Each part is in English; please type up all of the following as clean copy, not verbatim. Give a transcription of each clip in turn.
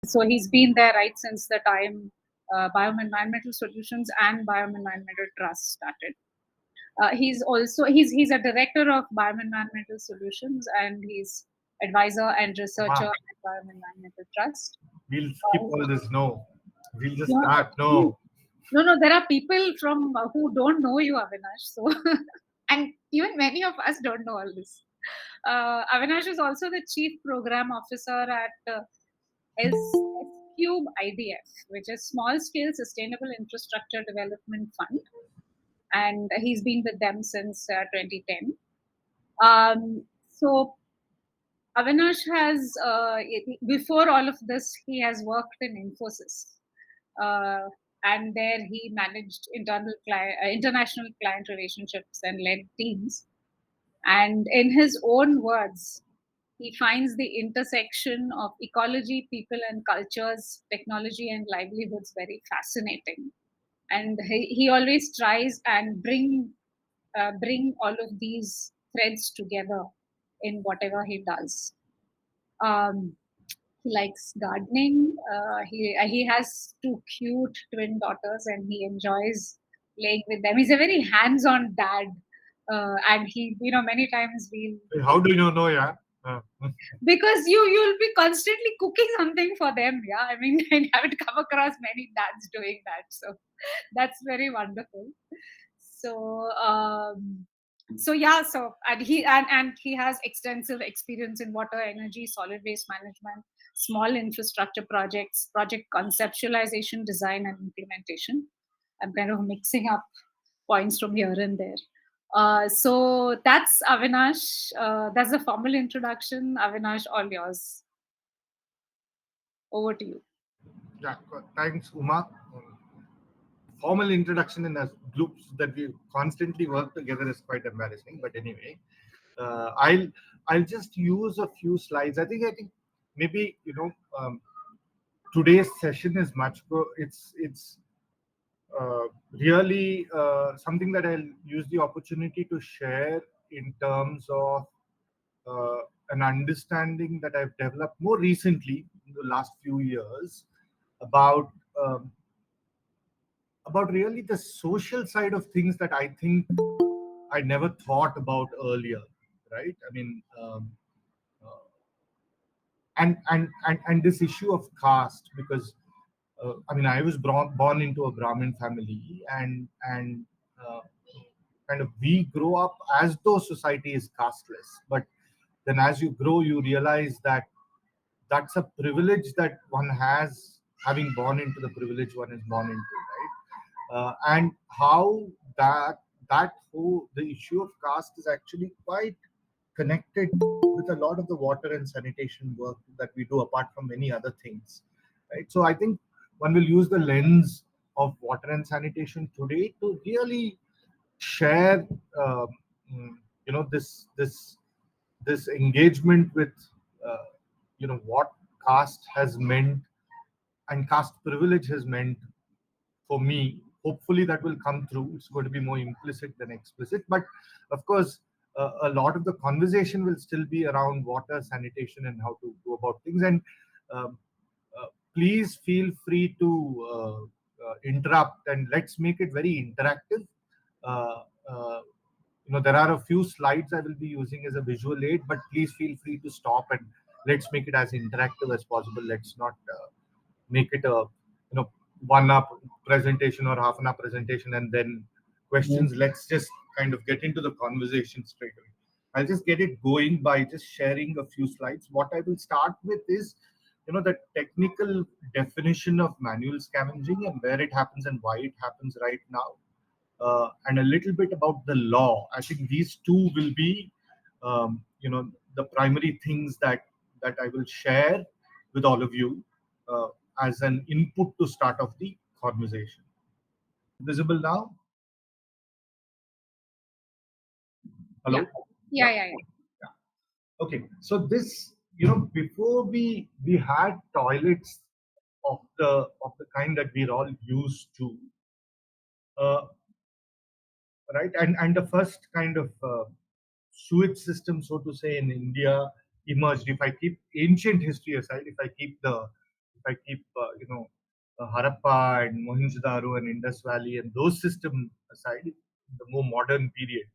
So he's been there right since the time Biome Environmental Solutions and Biome Environmental Trust started. He's a director of Biome Environmental Solutions, and he's advisor and researcher Wow. at Biome Environmental Trust. We'll skip all this. No, we'll just Yeah. start. No. No, there are people from who don't know you, Avinash. So, and even many of us don't know all this. Avinash is also the chief program officer at Cube IDF, which is Small Scale Sustainable Infrastructure Development Fund, and he's been with them since 2010. So Avinash has, before all of this, he has worked in Infosys. Uh, and there he managed international client relationships and led teams. And in his own words, he finds the intersection of ecology, people and cultures, technology and livelihoods very fascinating. And he always tries and bring all of these threads together in whatever he does. Um, he likes gardening. He has two cute twin daughters, and he enjoys playing with them. He's a very hands-on dad, and he, many times we'll How do you know? Yeah. Uh, because you'll be constantly cooking something for them. Yeah, I mean, I haven't come across many dads doing that, so that's very wonderful. So so yeah, so and he has extensive experience in water, energy, solid waste management, small infrastructure projects, project conceptualization, design and implementation. I'm kind of mixing up points from here and there. So that's Avinash. That's the formal introduction. Avinash, all yours. Over to you. yeah. Thanks, Uma. Formal introduction in a groups that we constantly work together is quite embarrassing. But anyway, uh, I'll I'll just use a few slides. I think maybe today's session is it's really something that I'll use the opportunity to share in terms of uh, an understanding that I've developed more recently in the last few years about um, about really the social side of things that I think I never thought about earlier, right? I mean, uh, and this issue of caste, because I mean, I was born into a Brahmin family, and uh, kind of we grow up as though society is casteless, but then as you grow, you realize that that's a privilege that one has, having born into the privilege one is born into, right? And how that whole the issue of caste is actually quite connected with a lot of the water and sanitation work that we do, apart from many other things, right? So I think one will use the lens of water and sanitation today to really share, um, mm, this engagement with uh, what caste has meant and caste privilege has meant for me. Hopefully that will come through. It's going to be more implicit than explicit, but of course a lot of the conversation will still be around water, sanitation, and how to go about things. And um, please feel free to interrupt, and let's make it very interactive. uh, uh, there are a few slides I will be using as a visual aid, but please feel free to stop and let's make it as interactive as possible. Let's not make it a you know 1 hour presentation or half an hour presentation and then questions. Let's just kind of get into the conversation straight away. I'll just get it going by just sharing a few slides. What I will start with is the technical definition of manual scavenging and where it happens and why it happens right now, and a little bit about the law. I think these two will be, the primary things that I will share with all of you uh, as an input to start off the conversation. Visible now? Yeah, Hello? yeah, Yeah. yeah, yeah. Yeah. Okay. So this, before we had toilets of the kind that we're all used to, uh, right? And the first kind of sewage system, so to say, in India emerged. If I keep ancient history aside, if I keep the if I keep Harappa and Mohenjo-daro and Indus Valley and those systems aside, the more modern period.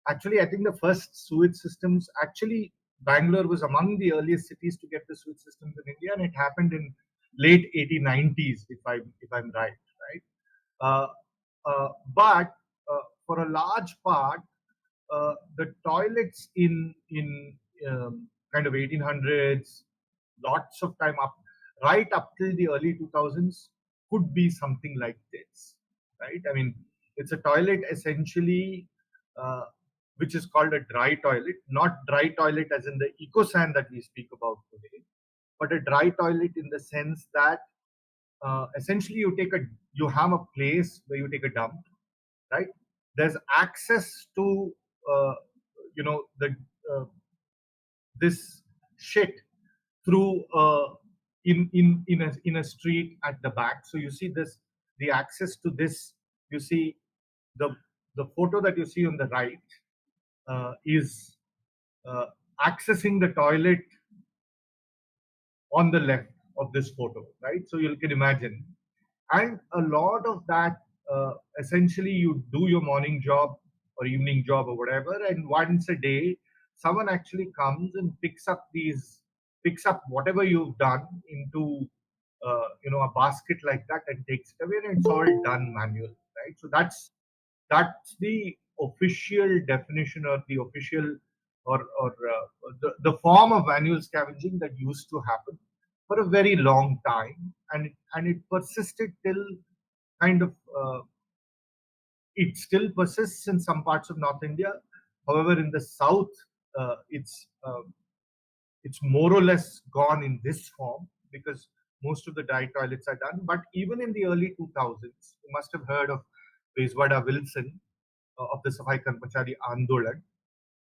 Actually, I think the first sewage systems, actually, Bangalore was among the earliest cities to get the sewage systems in India, and it happened in late 1890s, if I'm right, right? Uh, but for a large part, the toilets in kind of 1800s, lots of time up, right up till the early 2000s, could be something like this, right? I mean, it's a toilet essentially, uh, which is called a dry toilet, not dry toilet as in the eco-sand that we speak about today, but a dry toilet in the sense that essentially you have a place where you take a dump, right? There's access to uh, the this shit through in a street at the back. So you see this, the access to this. You see the the photo that you see on the right is uh, accessing the toilet on the left of this photo, right? So you can imagine, and a lot of that, essentially you do your morning job or evening job or whatever, and once a day someone actually comes and picks up whatever you've done into a basket like that and takes it away, and it's all done manual, right? So that's the official definition, or the official, or the form of manual scavenging that used to happen for a very long time, and it persisted till kind of it still persists in some parts of North India. However, in the south, it's more or less gone in this form, because most of the dry toilets are done. But even in the early 2000s, you must have heard of Vezwada Wilson, of the Safai Karmachari Andolan.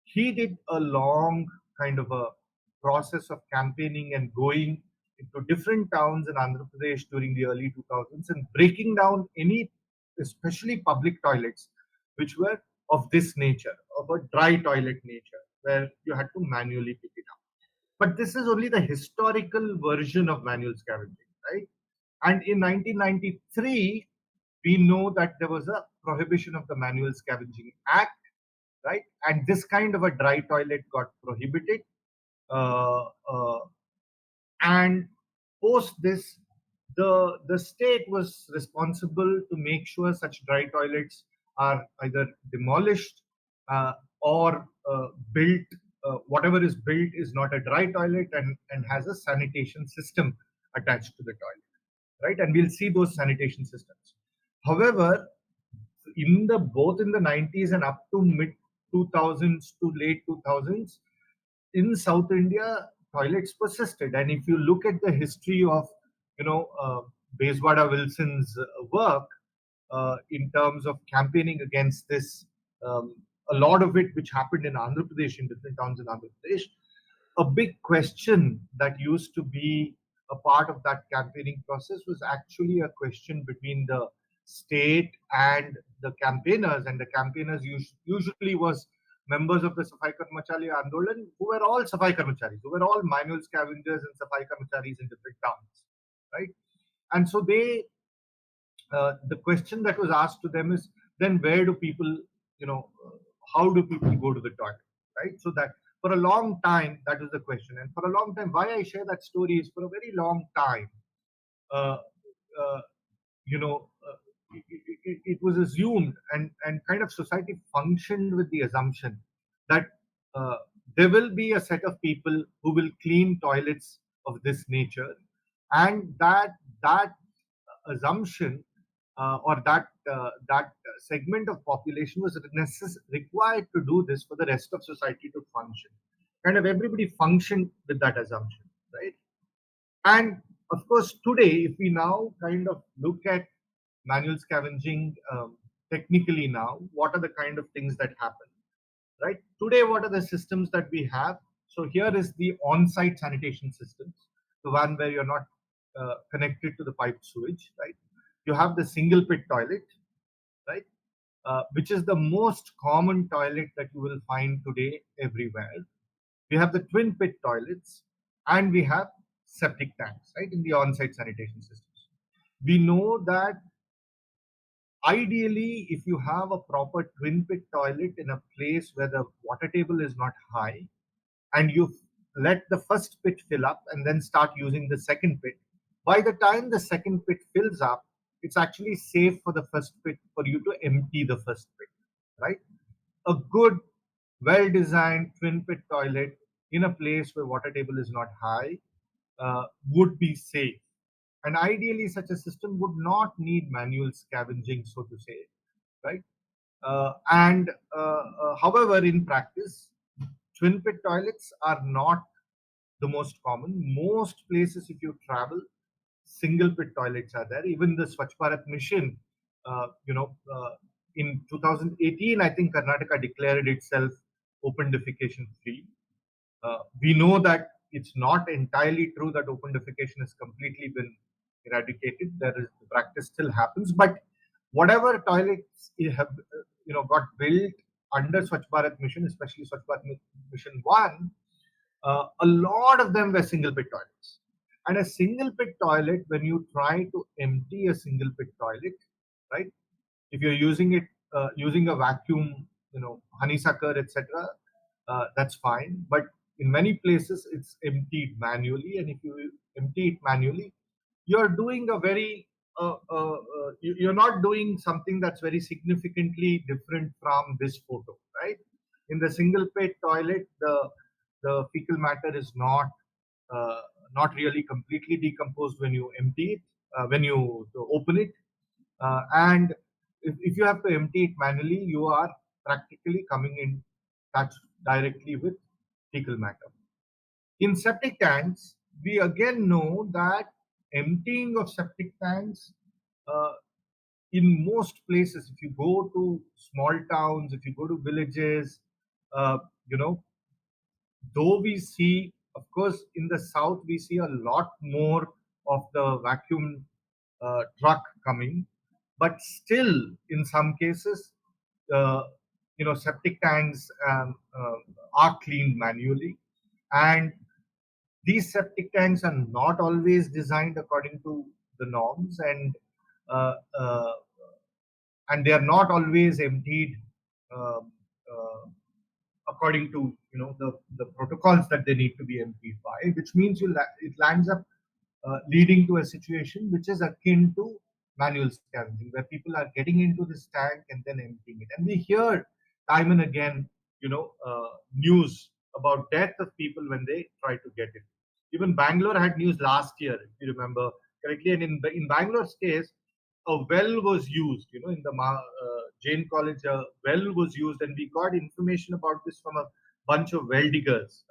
He did a long kind of a process of campaigning and going into different towns in Andhra Pradesh during the early 2000s and breaking down any, especially public toilets, which were of this nature, of a dry toilet nature, where you had to manually pick it up. But this is only the historical version of manual scavenging, right? And in 1993, we know that there was a prohibition of the Manual Scavenging Act, right? And this kind of a dry toilet got prohibited. Uh, uh, and post this, the state was responsible to make sure such dry toilets are either demolished, or built. Whatever is built is not a dry toilet, and has a sanitation system attached to the toilet, right? And we'll see those sanitation systems. However, in the both in the 90s and up to mid 2000s to late 2000s, in South India, toilets persisted. And if you look at the history of, Bezwada Wilson's work, in terms of campaigning against this, um, a lot of it which happened in Andhra Pradesh, in different towns in Andhra Pradesh, a big question that used to be a part of that campaigning process was actually a question between the state and the campaigners. And the campaigners usually was members of the Safai Karmachari Andolan, who were all Safai Karmacharis, who were all manual scavengers and Safai Karmacharis in different towns, right? And so the question that was asked to them is, then where do people, how do people go to the toilet, right? So that for a long time, that was the question. And for a long time, why I share that story is, for a very long time, uh, uh, you know, it was assumed, and kind of society functioned with the assumption that uh, there will be a set of people who will clean toilets of this nature, and that assumption, or that segment of population was required to do this for the rest of society to function. Kind of everybody functioned with that assumption, right? And of course, today, if we now kind of look at manual scavenging, technically now, what are the kind of things that happen, right? Today, what are the systems that we have? So here is the on-site sanitation systems, the one where you're not connected to the piped sewage, right? You have the single pit toilet, right? Which is the most common toilet that you will find today everywhere. We have the twin pit toilets, and we have septic tanks, right, in the on-site sanitation systems. We know that ideally, if you have a proper twin pit toilet in a place where the water table is not high, and you let the first pit fill up and then start using the second pit, by the time the second pit fills up, it's actually safe for the first pit for you to empty the first pit, right? A good, well designed twin pit toilet in a place where water table is not high would be safe. And ideally, such a system would not need manual scavenging, so to say, right? However, in practice, twin pit toilets are not the most common. Most places, if you travel, single pit toilets are there. Even the Swachh Bharat mission, in 2018, I think Karnataka declared itself open defecation free. We know that it's not entirely true that open defecation has completely been eradicated. There is the practice still happens, but whatever toilets have got built under Swachh Bharat mission, especially Swachh Bharat mission one, a lot of them were single pit toilets. And a single pit toilet, when you try to empty a single pit toilet, right? If you're using it using a vacuum, honeysucker, etc., that's fine. But in many places, it's emptied manually, and if you empty it manually, you're doing a very you're not doing something that's very significantly different from this photo, right? In the single pit toilet, the fecal matter is uh, not really completely decomposed when you empty it, when you open it, and if you have to empty it manually, you are practically coming in touch directly with fecal matter. In septic tanks, we again know that emptying of septic tanks, uh, in most places, if you go to small towns, if you go to villages, uh, you know, though we see, of course, in the south, we see a lot more of the vacuum truck coming, but still, in some cases, uh, septic tanks are cleaned manually, and these septic tanks are not always designed according to the norms, uh, uh, and they are not always emptied uh, uh, according to the protocols that they need to be emptied by, which means it lands up leading to a situation which is akin to manual scavenging, where people are getting into this tank and then emptying it. And we hear time and again, news about death of people when they try to get it. Even Bangalore had news last year, if you remember correctly. And in Bangalore's case, a well was used, in the Jain College, a well was used, and we got information about this from a bunch of well diggers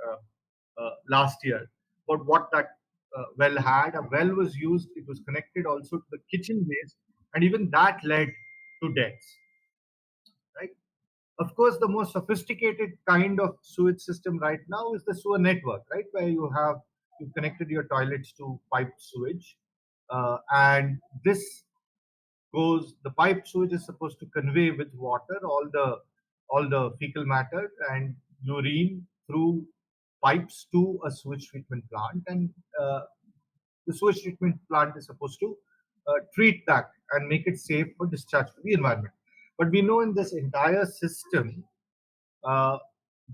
last year. But what that well had, a well was used, it was connected also to the kitchen waste, and even that led to deaths, right? Of course, the most sophisticated kind of sewage system right now is the sewer network, right, where you've connected your toilets to piped sewage, and this the pipe sewage is supposed to convey with water all the fecal matter and urine through pipes to a sewage treatment plant, and the sewage treatment plant is supposed to treat that and make it safe for discharge to the environment. But we know in this entire system, uh,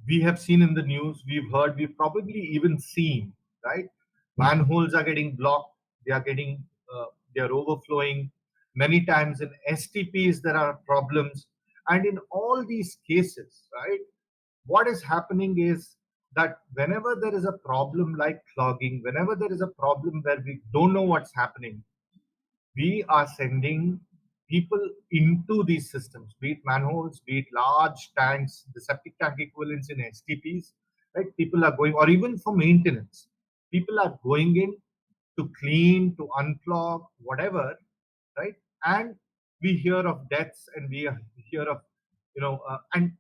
we have seen in the news, we've heard, we've probably even seen, right? Manholes are getting blocked, they are getting, they are overflowing. Many times in STPs, there are problems. And in all these cases, right, what is happening is that whenever there is a problem like clogging, whenever there is a problem where we don't know what's happening, we are sending people into these systems, be it manholes, be it large tanks, the septic tank equivalents in STPs, right? People are going, or even for maintenance, people are going in to clean, to unclog, whatever, right? And we hear of deaths, and we hear of, and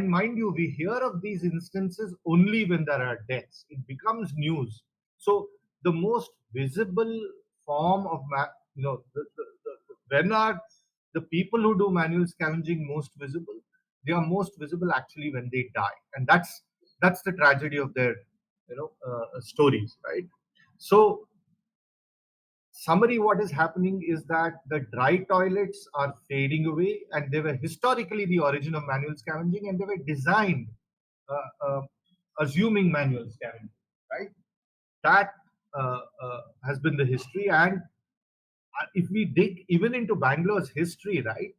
mind you, we hear of these instances only when there are deaths. It becomes news. So the most visible form of when are the people who do manual scavenging most visible? They are most visible actually when they die, and that's the tragedy of their stories, right? So, summary, what is happening is that the dry toilets are fading away, and they were historically the origin of manual scavenging, and they were designed assuming manual scavenging, right? That has been the history. And if we dig even into Bangalore's history, right,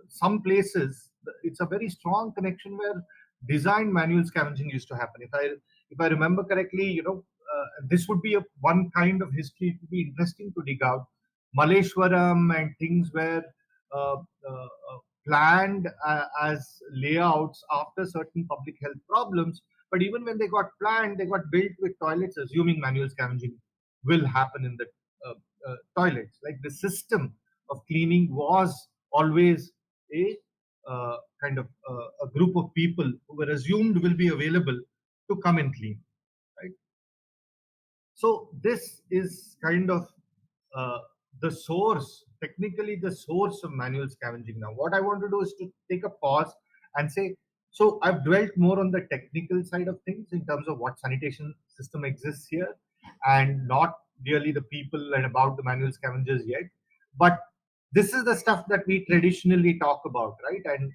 some places it's a very strong connection where design manual scavenging used to happen. If I remember correctly, this would be one kind of history. It would be interesting to dig out. Maleshwaram and things were uh, planned as layouts after certain public health problems. But even when they got planned, they got built with toilets, assuming manual scavenging will happen in the toilets. Like the system of cleaning was always a kind of a group of people who were assumed will be available to come and clean, right? So this is kind of uh, the source, technically the source of manual scavenging. Now, what I want to do is to take a pause and say, so I've dwelt more on the technical side of things in terms of what sanitation system exists here, and not really the people and about the manual scavengers yet. But this is the stuff that we traditionally talk about, right? And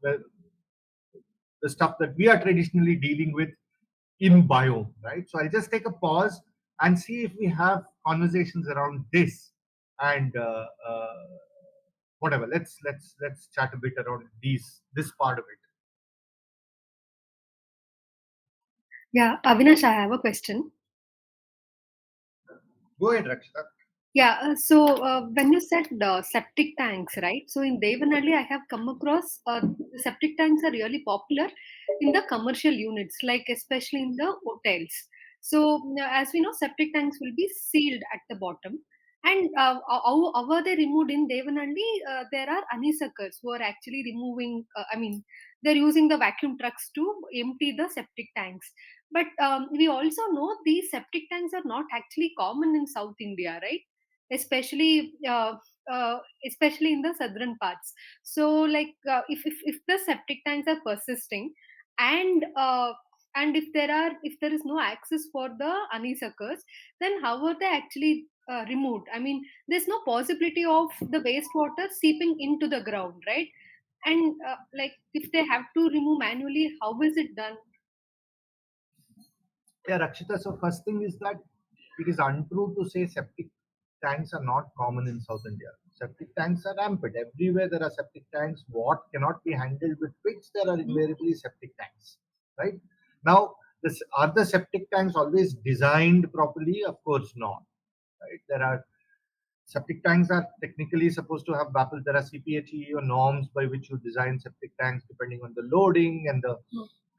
well, the stuff that we are traditionally dealing with in biome, right? So I'll just take a pause and see if we have conversations around this, and whatever. Let's chat a bit around this part of it. Yeah, Avinash, I have a question. Go ahead, Rakshita. Yeah, when you said septic tanks, right? So in Devanali, I have come across septic tanks are really popular in the commercial units, like especially in the hotels. So as we know, septic tanks will be sealed at the bottom. And how are they removed in Devanali? There are honeysuckers who are actually removing. They're using the vacuum trucks to empty the septic tanks. But we also know these septic tanks are not actually common in South India, right? especially uh, especially in the southern parts. So if the septic tanks are persisting, and if there is no access for the honeysuckers, then how are they actually removed? I mean, there's no possibility of the wastewater seeping into the ground, right? And if they have to remove manually, how is it done? Yeah, Rakshita. So first thing is that it is untrue to say septic tanks are not common in South India. Septic tanks are rampant. Everywhere there are septic tanks. What cannot be handled with which there are invariably septic tanks. Right? Now, are the septic tanks always designed properly? Of course not. Right? There are septic tanks are technically supposed to have BAPL. There are CPHE or norms by which you design septic tanks depending on the loading and the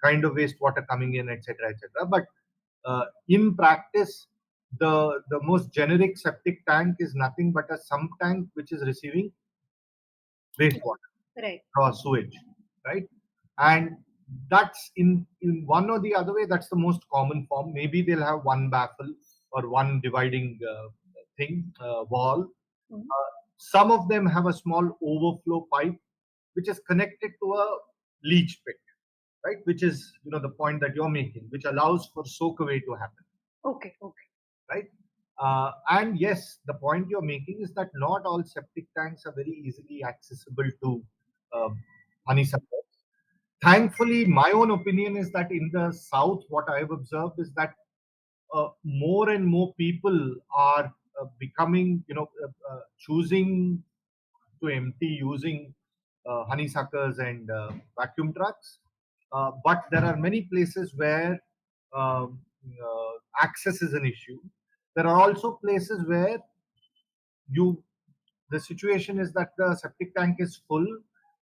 kind of wastewater coming in, etc., etc. But in practice, the most generic septic tank is nothing but a sump tank which is receiving wastewater Right. or sewage, right? And that's in one or the other way. That's the most common form. Maybe they'll have one baffle or one dividing wall. Mhm. Some of them have a small overflow pipe which is connected to a leach pit, right? Which is the point that you're making, which allows for soak away to happen, Okay, okay. right? And yes, the point you're making is that not all septic tanks are very easily accessible to um, honeysuckers. Thankfully, my own opinion is that in the south, what I've observed is that more and more people are becoming, choosing to empty using honeysuckers and vacuum trucks. But there are many places where access is an issue. There are also places where you the situation is that the septic tank is full.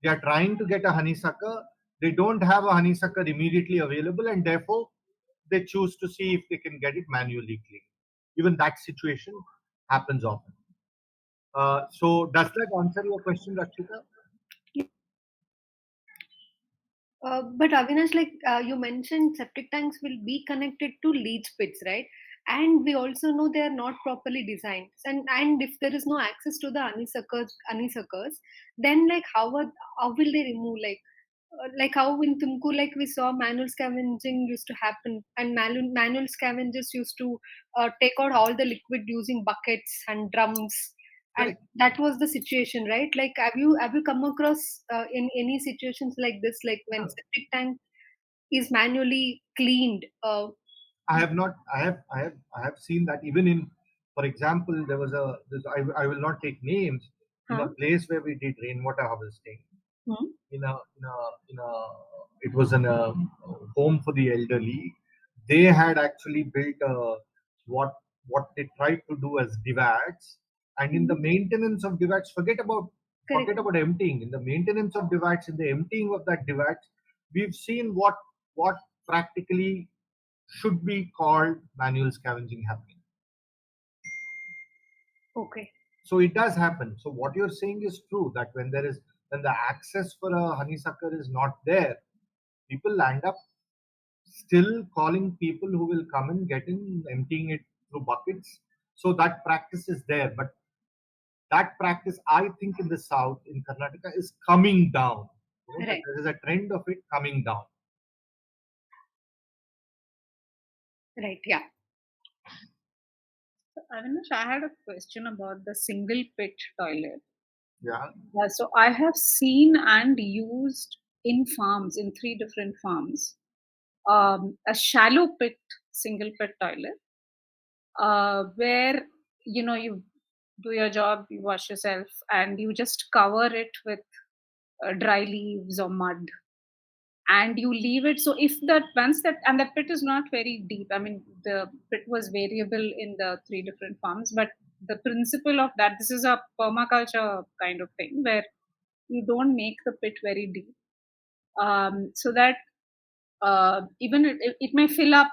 They are trying to get a honeysucker. They don't have a honeysucker immediately available, and therefore they choose to see if they can get it manually cleaned. Even that situation happens often. So, does that answer your question, Rakshita? But Avinash, you mentioned, septic tanks will be connected to leach pits, right? And we also know they are not properly designed. And if there is no access to the honeysuckers, then how will they remove? like how in Tumkur, like we saw manual scavenging used to happen, and manual scavengers used to take out all the liquid using buckets and drums, and Correct. that was the situation, right? Like, have you come across in any situations like this, like when Yeah. septic tank is manually cleaned? I have not. I have seen that even in, for example, there was a. I will not take names. In a Huh? place where we did rainwater harvesting, Hmm? in a it was in a home for the elderly. They had actually built a what they tried to do as divats, and in the Hmm? maintenance of divats, Correct. forget about emptying. In the maintenance of divats, in the emptying of that divats, we've seen what practically should be called manual scavenging happening. Okay. So it does happen. So what you're saying is true, that when the access for a honeysucker is not there, people land up still calling people who will come and get in, emptying it through buckets. So that practice is there, but that practice, I think, in the south, in Karnataka, is coming down. That Right. there is a trend of it coming down. Right. Yeah. Avinash, I had a question about the single pit toilet. Yeah, So I have seen and used in farms, in three different farms, a shallow pit single pit toilet, where you do your job, you wash yourself, and you just cover it with dry leaves or mud, and you leave it. So if that once that and that pit is not very deep. I mean, the pit was variable in the three different farms, but the principle of that, this is a permaculture kind of thing where you don't make the pit very deep, so that even it may fill up,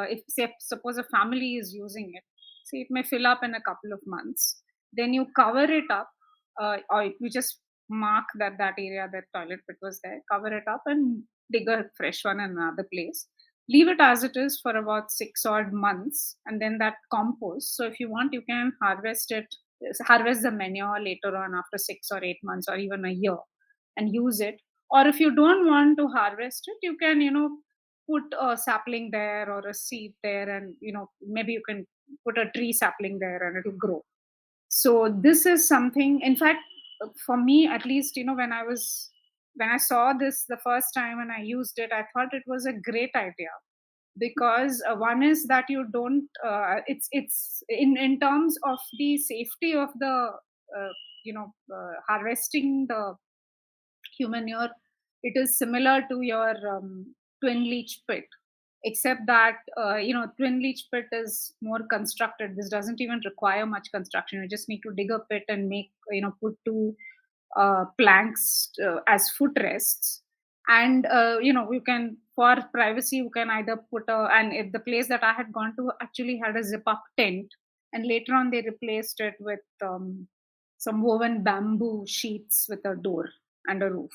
if say suppose a family is using it, see, it may fill up in a couple of months. Then you cover it up, or you just mark that that area, that toilet pit was there, cover it up and dig a fresh one in another place, leave it as it is for about 6 odd months, and then that compost, so if you want you can harvest it, harvest the manure later on after 6 or 8 months or even a year, and use it. Or if you don't want to harvest it, you can put a sapling there or a seed there, and maybe you can put a tree sapling there and it'll grow. So this is something, in fact, for me at least, when I saw this the first time and I used it, I thought it was a great idea, because one is that you don't it's in terms of the safety of the harvesting the human manure. It is similar to your twin leach pit, except that twin leach pit is more constructed. This doesn't even require much construction. You just need to dig a pit and make put two planks as footrests, and you can, for privacy, you can either put a, and if the place that I had gone to actually had a zip up tent, and later on they replaced it with some woven bamboo sheets with a door and a roof.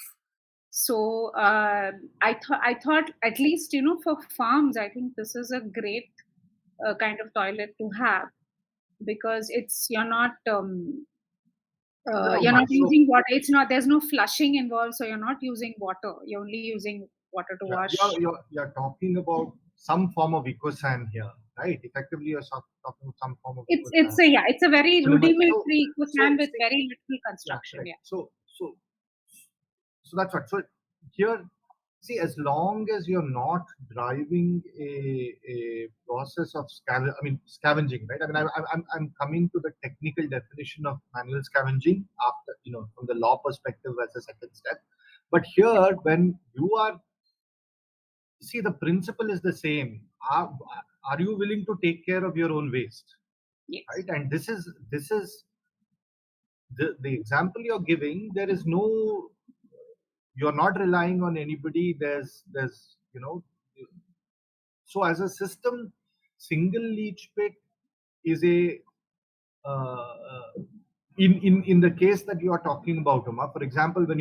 So I thought, at least for farms, I think this is a great kind of toilet to have, because you're Uma. not using water. It's not, there's no flushing involved, so you're not using water. You're only using water to Yeah, wash. you're talking about some form of ecosan here, right? Effectively, you're talking about some form of It's ecosan. a, yeah, it's a very Minimal. So, rudimentary so ecosan with see, very little yeah, construction. correct. Yeah. So that's what. So here, see, as long as you're not driving a process of scavenging, right? I mean, I'm coming to the technical definition of manual scavenging after, from the law perspective as a second step. But here, when you are, see, the principle is the same. Are you willing to take care of your own waste, Yes. right? And this is the example you're giving. There is no, you're not relying on anybody. There's so as a system, single leach pit is a in the case that you are talking about, Uma, for example, when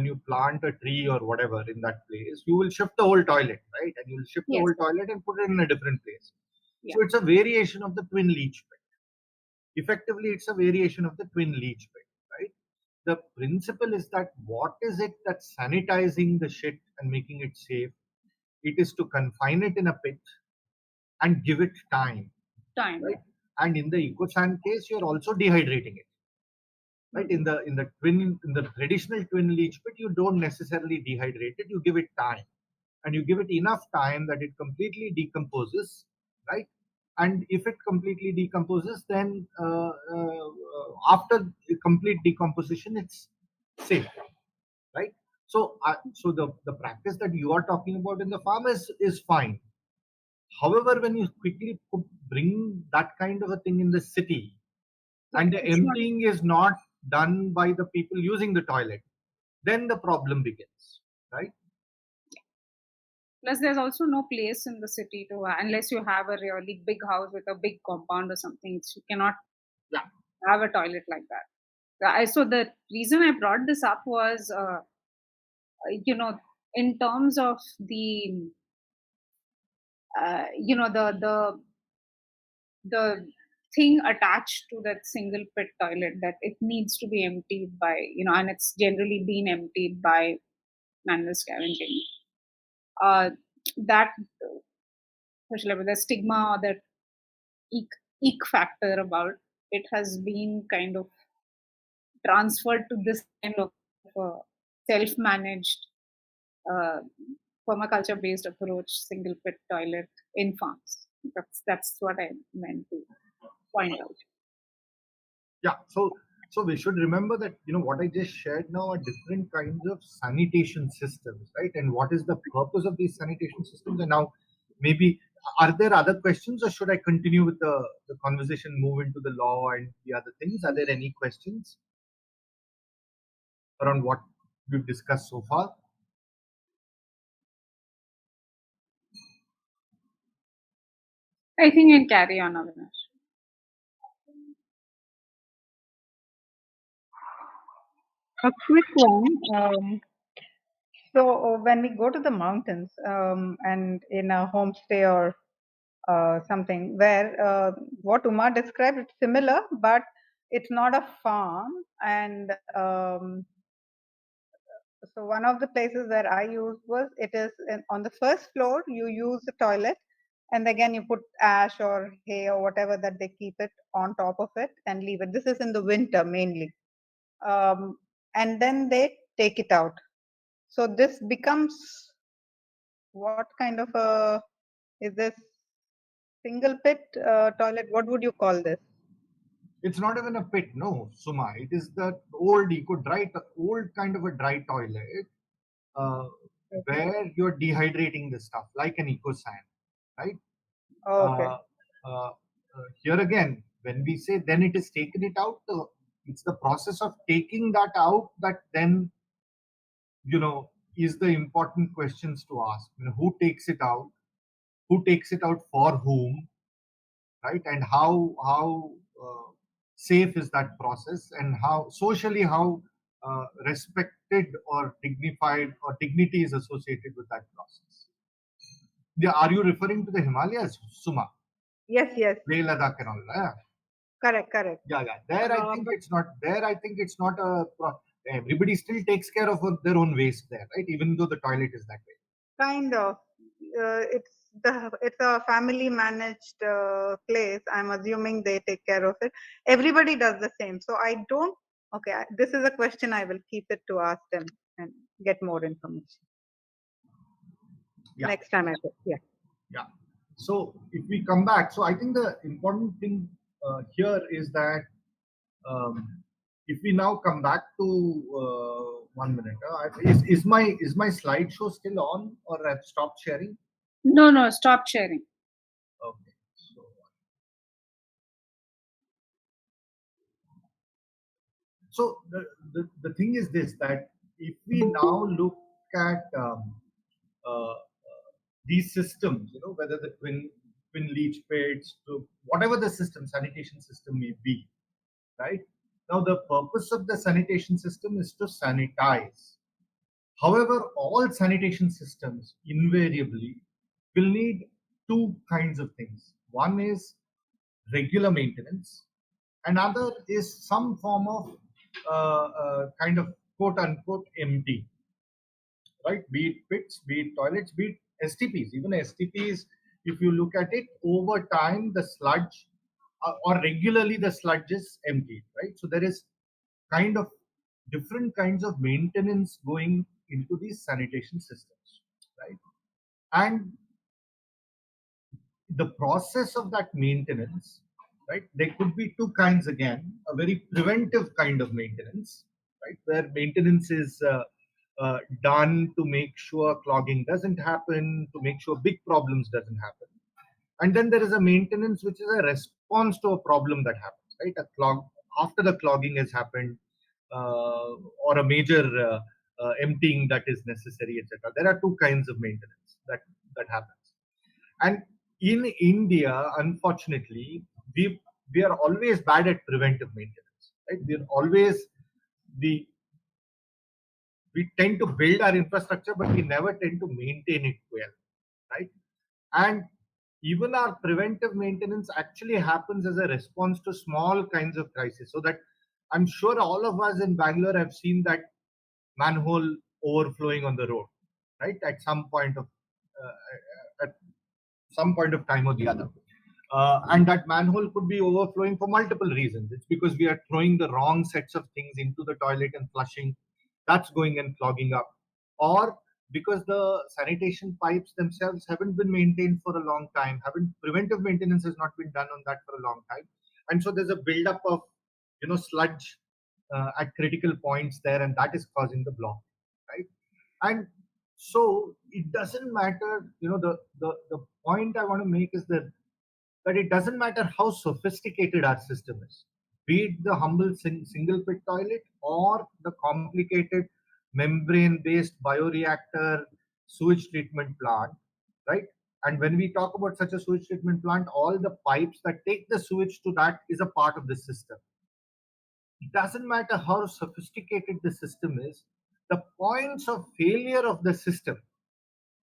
you plant a tree or whatever in that place, you will shift the whole toilet, right? And you will shift the Yes. whole toilet and put it in a different place. Yeah. So it's a variation of the twin leach pit. Effectively, it's a variation of the twin leach pit, right? the principle is that what is it that's sanitizing the shit and making it safe? It is to confine it in a pit and give it time, Time. right? And in the eco-sand case, you're also dehydrating it, right? In the traditional twin leach pit, you don't necessarily dehydrate it, you give it time, and you give it enough time that it completely decomposes, right? And if it completely decomposes, then after the complete decomposition, it's safe, right? So the practice that you are talking about in the farm is fine. However, when you quickly bring that kind of a thing in the city, and the It's not. emptying is not done by the people using the toilet, then the problem begins, right? Plus, there's also no place in the city to, unless you have a really big house with a big compound or something. You cannot Yeah. have a toilet like that. So the reason I brought this up was, in terms of the, the thing attached to that single pit toilet, that it needs to be emptied by, and it's generally been emptied by manual scavenging. That, the stigma or that eek factor about it has been kind of transferred to this kind of self-managed, uh, permaculture based approach, single pit toilet in farms. That's what I meant to point out. Yeah. So we should remember that what I just shared now are different kinds of sanitation systems, right? And what is the purpose of these sanitation systems? And now maybe are there other questions, or should I continue with the conversation, move into the law and the other things? Are there any questions around what we've discussed so far? I think I'll carry on, Avinash. A quick one. So when we go to the mountains and in a homestay or something where what Uma described, it's similar, but it's not a farm. And so one of the places where I used was, it is on the first floor, you use the toilet, and again you put ash or hay or whatever that they keep it on top of it and leave it. This is in the winter mainly. And then they take it out. So this becomes what kind of a, is this single pit toilet? What would you call this? It's not even a pit, no, Suma. It is the old kind of a dry toilet, uh, where you're dehydrating the stuff like an eco sand, right? Oh, okay. Here again, when we say then it is taken it out, it's the process of taking that out that then is the important questions to ask. Who takes it out? Who takes it out for whom? Right? And how safe is that process, and how socially how respected or dignified or dignity is associated with that process. Yeah, are you referring to the Himalayas, Suma? Yes, yes. Leh Ladakh and all that. Correct, correct. Yeah, yeah. There, I think it's not. There, I think it's not a. Everybody still takes care of their own waste there, right? Even though the toilet is that way. Kind of. It's a family managed place. I'm assuming they take care of it. Everybody does the same. So I don't. Okay, this is a question I will keep it to ask them and get more information. Yeah. Next time I will. Yeah. Yeah. So if we come back, so I think the important thing here is that if we now come back to 1 minute, is my slideshow still on, or I've stopped sharing? No, stop sharing. Okay. So the thing is this, that if we now look at uh, these systems, whether the twin leach pits, to whatever the system, sanitation system may be, right? Now the purpose of the sanitation system is to sanitize. However, all sanitation systems invariably will need two kinds of things. One is regular maintenance, another is some form of kind of quote unquote empty, right? Be it pits, be it toilets, be it STPs. Even STPs, if you look at it over time, the sludge or regularly the sludge is emptied, right? So there is kind of different kinds of maintenance going into these sanitation systems, right? And the process of that maintenance, right? There could be two kinds again: a very preventive kind of maintenance, right, where maintenance is done to make sure clogging doesn't happen, to make sure big problems doesn't happen. And then there is a maintenance which is a response to a problem that happens, right? A clog after the clogging has happened, or a major emptying that is necessary, etc. There are two kinds of maintenance that happens. And in India, unfortunately, we are always bad at preventive maintenance, right? We're always the we tend to build our infrastructure, but we never tend to maintain it well, right? And even our preventive maintenance actually happens as a response to small kinds of crises. So that I'm sure all of us in Bangalore have seen that manhole overflowing on the road, right? At some point of time or the other. And that manhole could be overflowing for multiple reasons. It's because we are throwing the wrong sets of things into the toilet and flushing. That's going and clogging up. Or because the sanitation pipes themselves haven't been maintained for a long time, haven't preventive maintenance has not been done on that for a long time. And so there's a buildup of sludge at critical points there, and that is causing the block, right? And so it doesn't matter, the point I want to make is that it doesn't matter how sophisticated our system is, be it the humble single pit toilet or the complicated membrane based bioreactor sewage treatment plant, right? And when we talk about such a sewage treatment plant, all the pipes that take the sewage to that is a part of the system. It doesn't matter how sophisticated the system is, the points of failure of the system,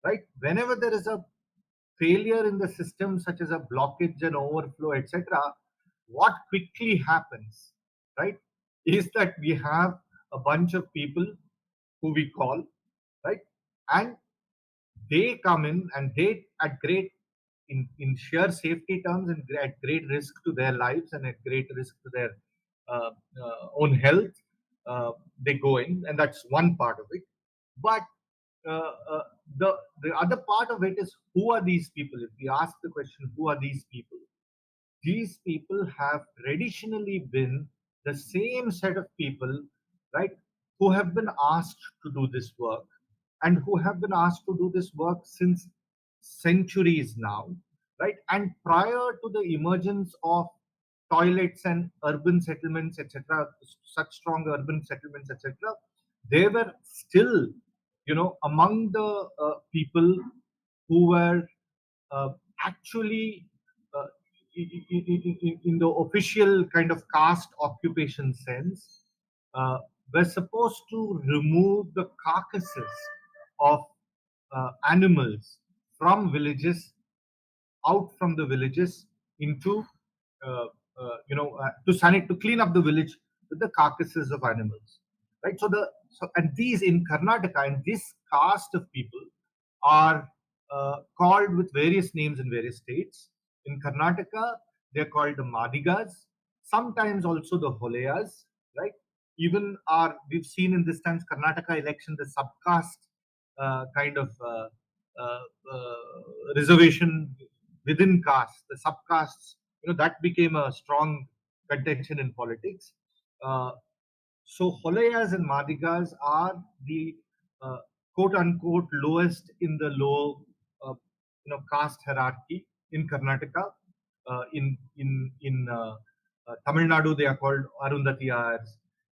right? Whenever there is a failure in the system, such as a blockage and overflow, etc., what quickly happens, right, is that we have a bunch of people who we call, right, and they come in and they, at great, in sheer safety terms and at great risk to their lives and at great risk to their own health, they go in, and that's one part of it. But uh, uh, the other part of it is, who are these people? If we ask the question, who are these people? These people have traditionally been the same set of people, right, who have been asked to do this work, and who have been asked to do this work since centuries now, right? And prior to the emergence of toilets and urban settlements, etc., such strong urban settlements, etc., they were still, among the people who were uh, actually uh, in the official kind of caste occupation sense, uh, were supposed to remove the carcasses of animals from villages, out from the villages into uh, to clean up the village with the carcasses of animals, right? And these in Karnataka, and this caste of people are called with various names in various states. In Karnataka, they're called the Madigas, sometimes also the Holayas, right? Even we've seen in this time's Karnataka election the subcaste kind of uh, reservation within caste, the subcastes, that became a strong contention in politics. Uh, so Holayas and Madigas are the uh, quote unquote lowest in the low caste hierarchy in Karnataka. In Tamil Nadu, they are called Arundhatiyars.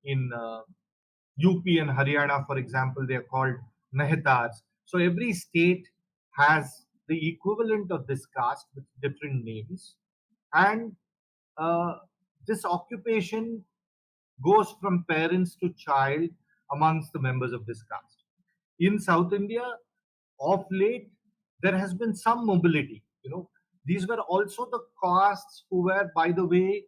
In UP and Haryana, for example, they are called Mehtars. So every state has the equivalent of this caste with different names, and uh, this occupation goes from parents to child amongst the members of this caste. In South India, of late, there has been some mobility. These were also the castes who were, by the way,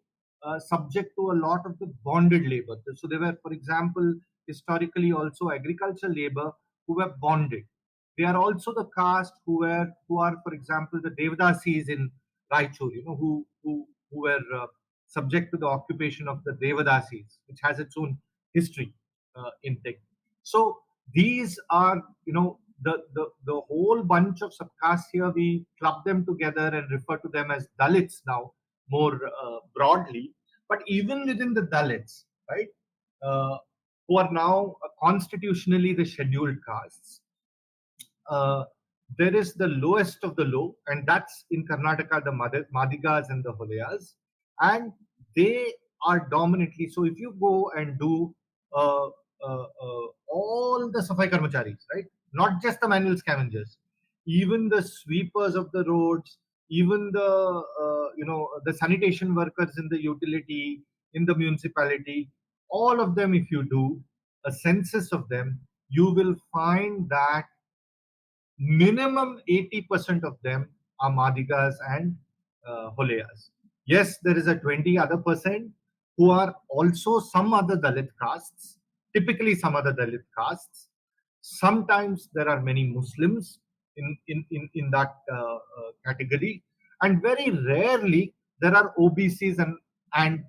subject to a lot of the bonded labor. So they were, for example, historically also agricultural labor who were bonded. They are also the caste who are, for example, the Devadasis in Raichur, who were subject to the occupation of the Devadasis, which has its own history in tech. So these are, the whole bunch of subcastes here. We club them together and refer to them as Dalits now, more broadly. But even within the Dalits, right, who are now constitutionally the scheduled castes, uh, there is the lowest of the low, and that's in Karnataka, the Madigas and the Holayas, and they are dominantly. So if you go and do all the Safai Karmacharis, right, not just the manual scavengers, even the sweepers of the roads, even the sanitation workers in the utility, in the municipality, all of them, if you do a census of them, you will find that minimum 80% of them are Madigas and Holayas. Yes, there is a 20 other percent who are also some other Dalit castes, typically some other Dalit castes. Sometimes there are many Muslims in that category, and very rarely there are OBCs and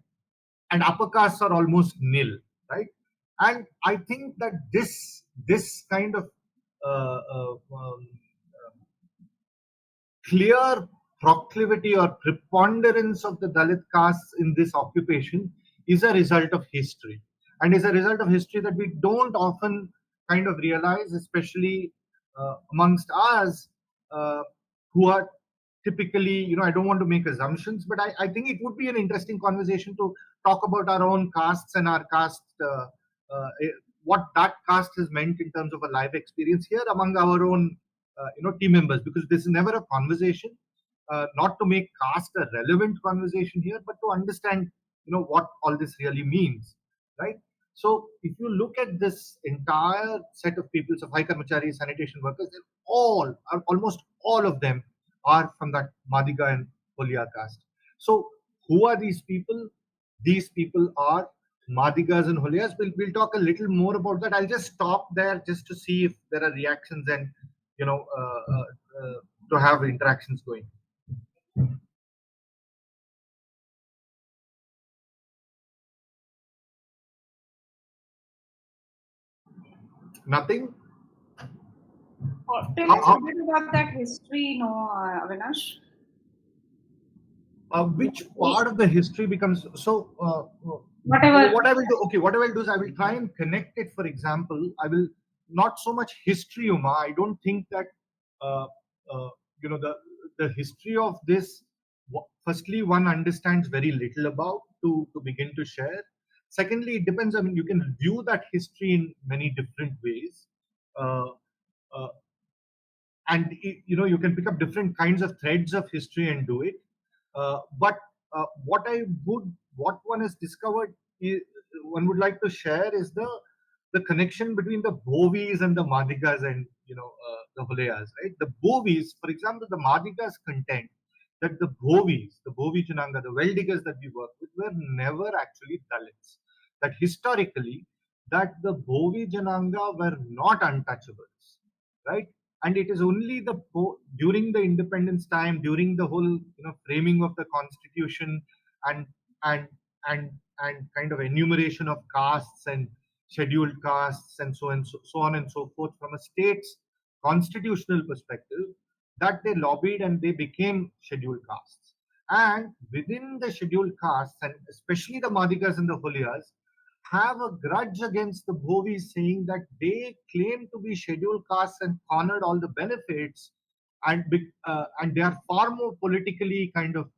and upper castes are almost nil, right? And I think that this kind of uh, uh, um, clear proclivity or preponderance of the Dalit castes in this occupation is a result of history, and is a result of history that we don't often kind of realize, especially amongst us uh, who are typically, I don't want to make assumptions, but I think it would be an interesting conversation to talk about our own castes and our caste, what that caste has meant in terms of a life experience here among our own team members, because this is never a conversation, not to make caste a relevant conversation here, but to understand what all this really means, right? So if you look at this entire set of people, so Karmachari, sanitation workers, almost all of them are from that Madiga and Holia caste. So who are these people? These people are Madigas and Holias. We'll talk a little more about that. I'll just stop there just to see if there are reactions and you know uh, uh, uh, to have interactions going. Nothing. Tell How, us a how, bit about that history, Avinash. which part of the history becomes so? Whatever. What I will do? Okay, what I will do is I will try and connect it. For example, I will not so much history, Uma. I don't think that uh, uh, the history of this. Firstly, one understands very little about to begin to share. Secondly, it depends. I mean, you can view that history in many different ways. Uh, uh, and you can pick up different kinds of threads of history and do it, but what one has discovered one would like to share is the connection between the Bovis and the Madigas and the Holayas, right? The Bovis, for example, the Madigas contend that the Bovi Jananga, the well diggers that we work with, were never actually Dalits. That historically, that the Bovi Jananga were not untouchables, right? And it is only during the independence time, during the whole framing of the constitution, and and and kind of enumeration of castes and scheduled castes and so on and so forth from a state's constitutional perspective, that they lobbied and they became scheduled castes. And within the scheduled castes, and especially the Madigas and the Holias, have a grudge against the Bhovis, saying that they claim to be scheduled castes and cornered all the benefits, and they are far more politically kind of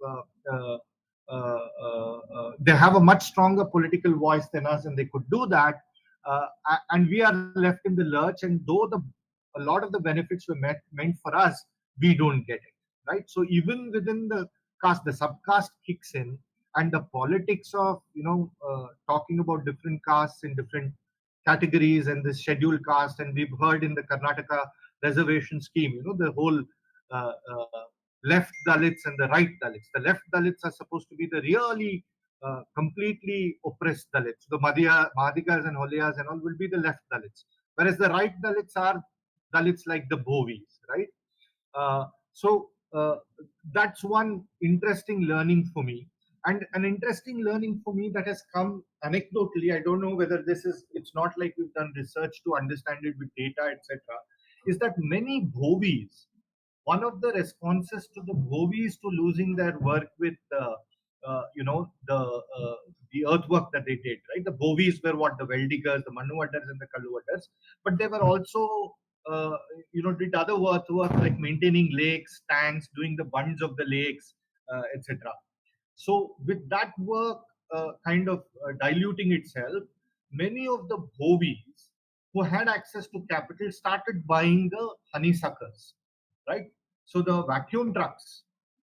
they have a much stronger political voice than us, and they could do that. And we are left in the lurch, and though a lot of the benefits were meant for us, we don't get it, right? So even within the caste, the subcaste kicks in, and the politics of talking about different castes in different categories and this scheduled caste, and we've heard in the Karnataka reservation scheme, the whole left Dalits and the right Dalits. The left Dalits are supposed to be the really completely oppressed Dalits. The Madhikas and Holiyas and all will be the left Dalits, whereas the right Dalits are Dalits like the Bovis, right? So that's one interesting learning for me, and an interesting learning for me that has come anecdotally. I don't know whether this is. It's not like we've done research to understand it with data, etc. Is that many Bovis, one of the responses to the Bobis to losing their work with the earthwork that they did, right? The Bobis were what, the Veldigers, the Manuvaddars, and the Kalluvaddars, but they were also did other earthwork like maintaining lakes, tanks, doing the bunds of the lakes, etc. So with that work kind of diluting itself, many of the Bobis who had access to capital started buying the honeysuckers, right? So the vacuum trucks,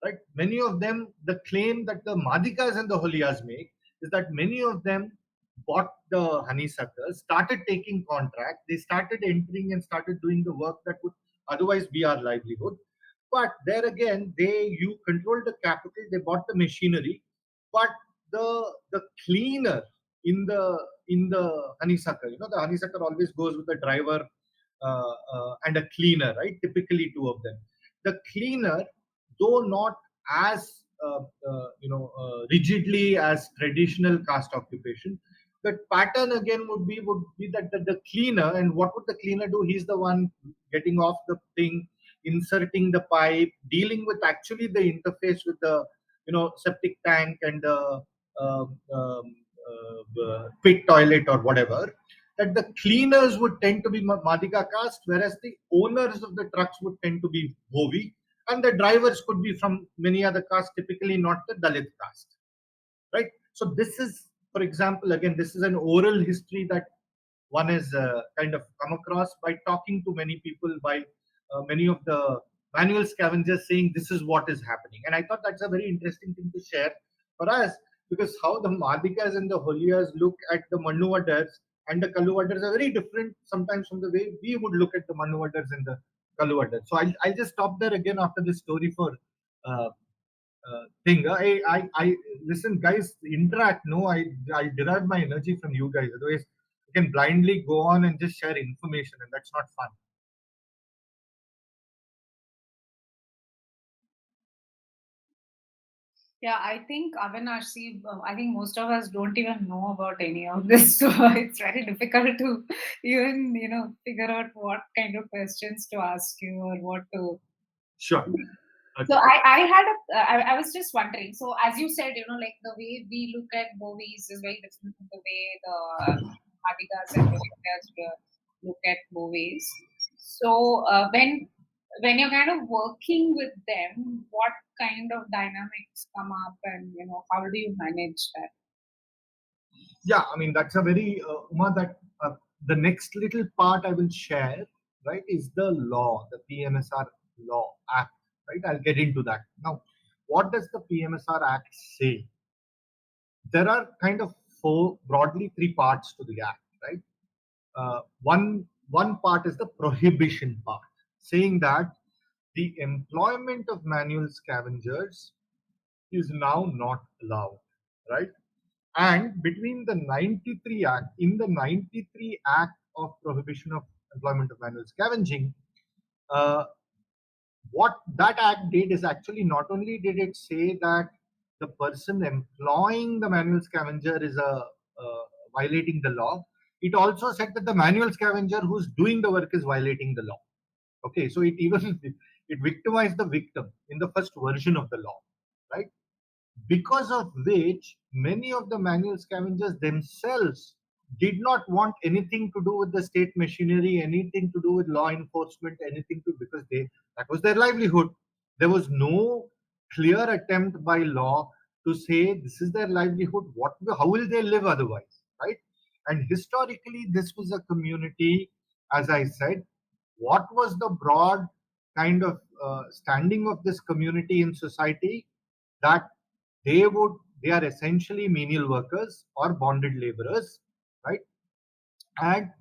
right? Many of them, the claim that the Madhikas and the Holiyas make is that many of them bought the honeysuckers, started taking contract, they started entering and started doing the work that would otherwise be our livelihood. But there again, you controlled the capital, they bought the machinery, but the cleaner in the honeysucker, the honeysucker always goes with a driver and a cleaner, right? Typically two of them. The cleaner, though not as rigidly as traditional caste occupation, the pattern again would be that the cleaner, and what would the cleaner do? He's the one getting off the thing, inserting the pipe, dealing with actually the interface with the septic tank and the pit toilet or whatever. That the cleaners would tend to be Madhika caste, whereas the owners of the trucks would tend to be Bovi, and the drivers could be from many other castes, typically not the Dalit caste, right? So this is, for example, again, this is an oral history that one has kind of come across by talking to many people, by many of the manual scavengers saying this is what is happening. And I thought that's a very interesting thing to share for us, because how the Madhikas and the Holiyas look at the Manuvaddars and the Kalluvaddars are very different sometimes from the way we would look at the Manuvaddars and the Kalluvaddars. So I'll just stop there again after this story for uh, thing. I listen, guys. Interact. No, I derive my energy from you guys. Otherwise, you can blindly go on and just share information, and that's not fun. Yeah, I think Avinash, see, I think most of us don't even know about any of this, so it's very difficult to even figure out what kind of questions to ask you or what to. Sure. So Okay. I had I was just wondering. So as you said, like the way we look at movies is very different from the way the Adigas and the Indias look at movies. So when you're kind of working with them, what kind of dynamics come up, and how do you manage that? Yeah, I mean that's a very Uma, that the next little part I will share, right, is the law, the PMSR law act, right? I'll get into that now. What does the PMSR Act say? There are kind of broadly three parts to the act, right? One part is the prohibition part, saying that the employment of manual scavengers is now not allowed, right? And between the 93 Act, in the 93 Act of Prohibition of Employment of Manual Scavenging, uh, what that act did is actually not only did it say that the person employing the manual scavenger is violating the law, it also said that the manual scavenger who's doing the work is violating the law. Okay, so it even it victimized the victim in the first version of the law, right? Because of which many of the manual scavengers themselves did not want anything to do with the state machinery, anything to do with law enforcement, anything to, because that was their livelihood. There was no clear attempt by law to say this is their livelihood. How will they live otherwise, right? And historically, this was a community, as I said. What was the broad kind of standing of this community in society? That they are essentially menial workers or bonded laborers, right? And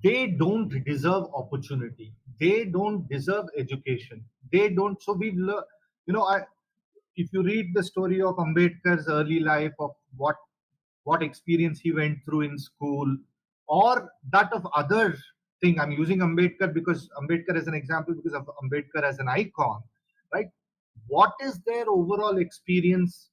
they don't deserve opportunity, they don't deserve education, they don't. So we've you know I if you read the story of Ambedkar's early life, of what experience he went through in school, or that of other thing. I'm using Ambedkar because Ambedkar as an example, because of Ambedkar as an icon, right? What is their overall experience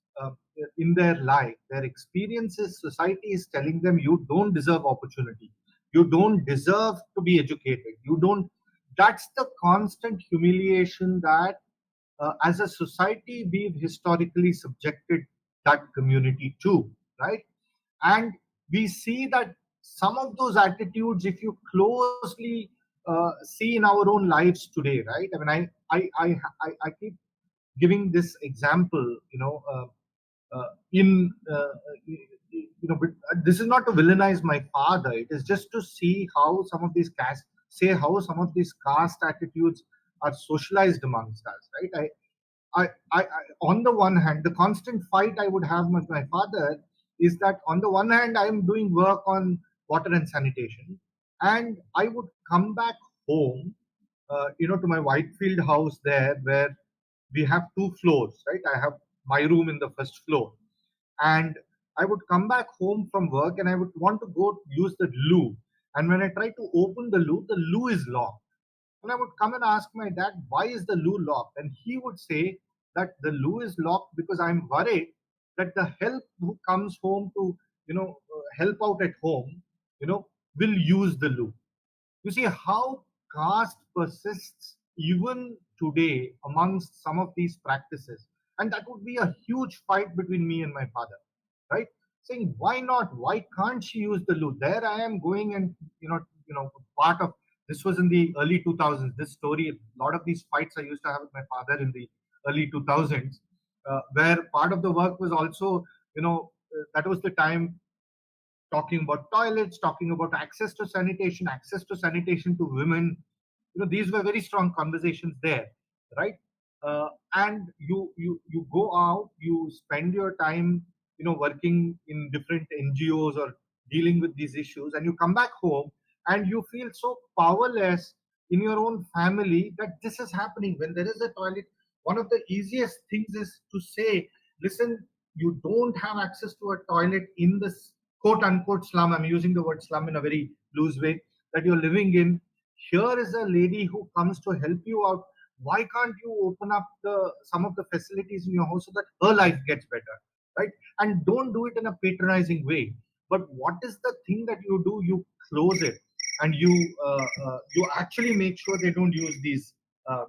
in their life? Their experiences, society is telling them you don't deserve opportunity, you don't deserve to be educated, you don't. That's the constant humiliation that as a society we've historically subjected that community to, right? And we see that some of those attitudes, if you closely see in our own lives today, right? I mean, I keep giving this example, in but this is not to villainize my father, it is just to see how some of these caste attitudes are socialized amongst us, right? I, on the one hand, the constant fight I would have with my father is that on the one hand, I am doing work on water and sanitation, and I would come back home, to my Whitefield house there, where we have two floors, right? I have my room in the first floor, and I would come back home from work, and I would want to go use the loo, and when I try to open the loo is locked. And I would come and ask my dad, why is the loo locked? And he would say that the loo is locked because I'm worried that the help who comes home to, help out at home, will use the loo. You see how caste persists even today amongst some of these practices. And that would be a huge fight between me and my father, right? Saying, why not? Why can't she use the loo? There I am going, and, part of this was in the early 2000s. This story, a lot of these fights I used to have with my father in the early 2000s, where part of the work was also, that was the time talking about toilets, talking about access to sanitation to women. These were very strong conversations there, right? And you go out, you spend your time, working in different NGOs or dealing with these issues, and you come back home and you feel so powerless in your own family that this is happening. When there is a toilet, one of the easiest things is to say, listen, you don't have access to a toilet in this quote unquote slum. I'm using the word slum in a very loose way, that you're living in. Here is a lady who comes to help you out. Why can't you open up the some of the facilities in your house so that her life gets better, right? And don't do it in a patronizing way. But what is the thing that you do? You close it, and you actually make sure they don't use these uh,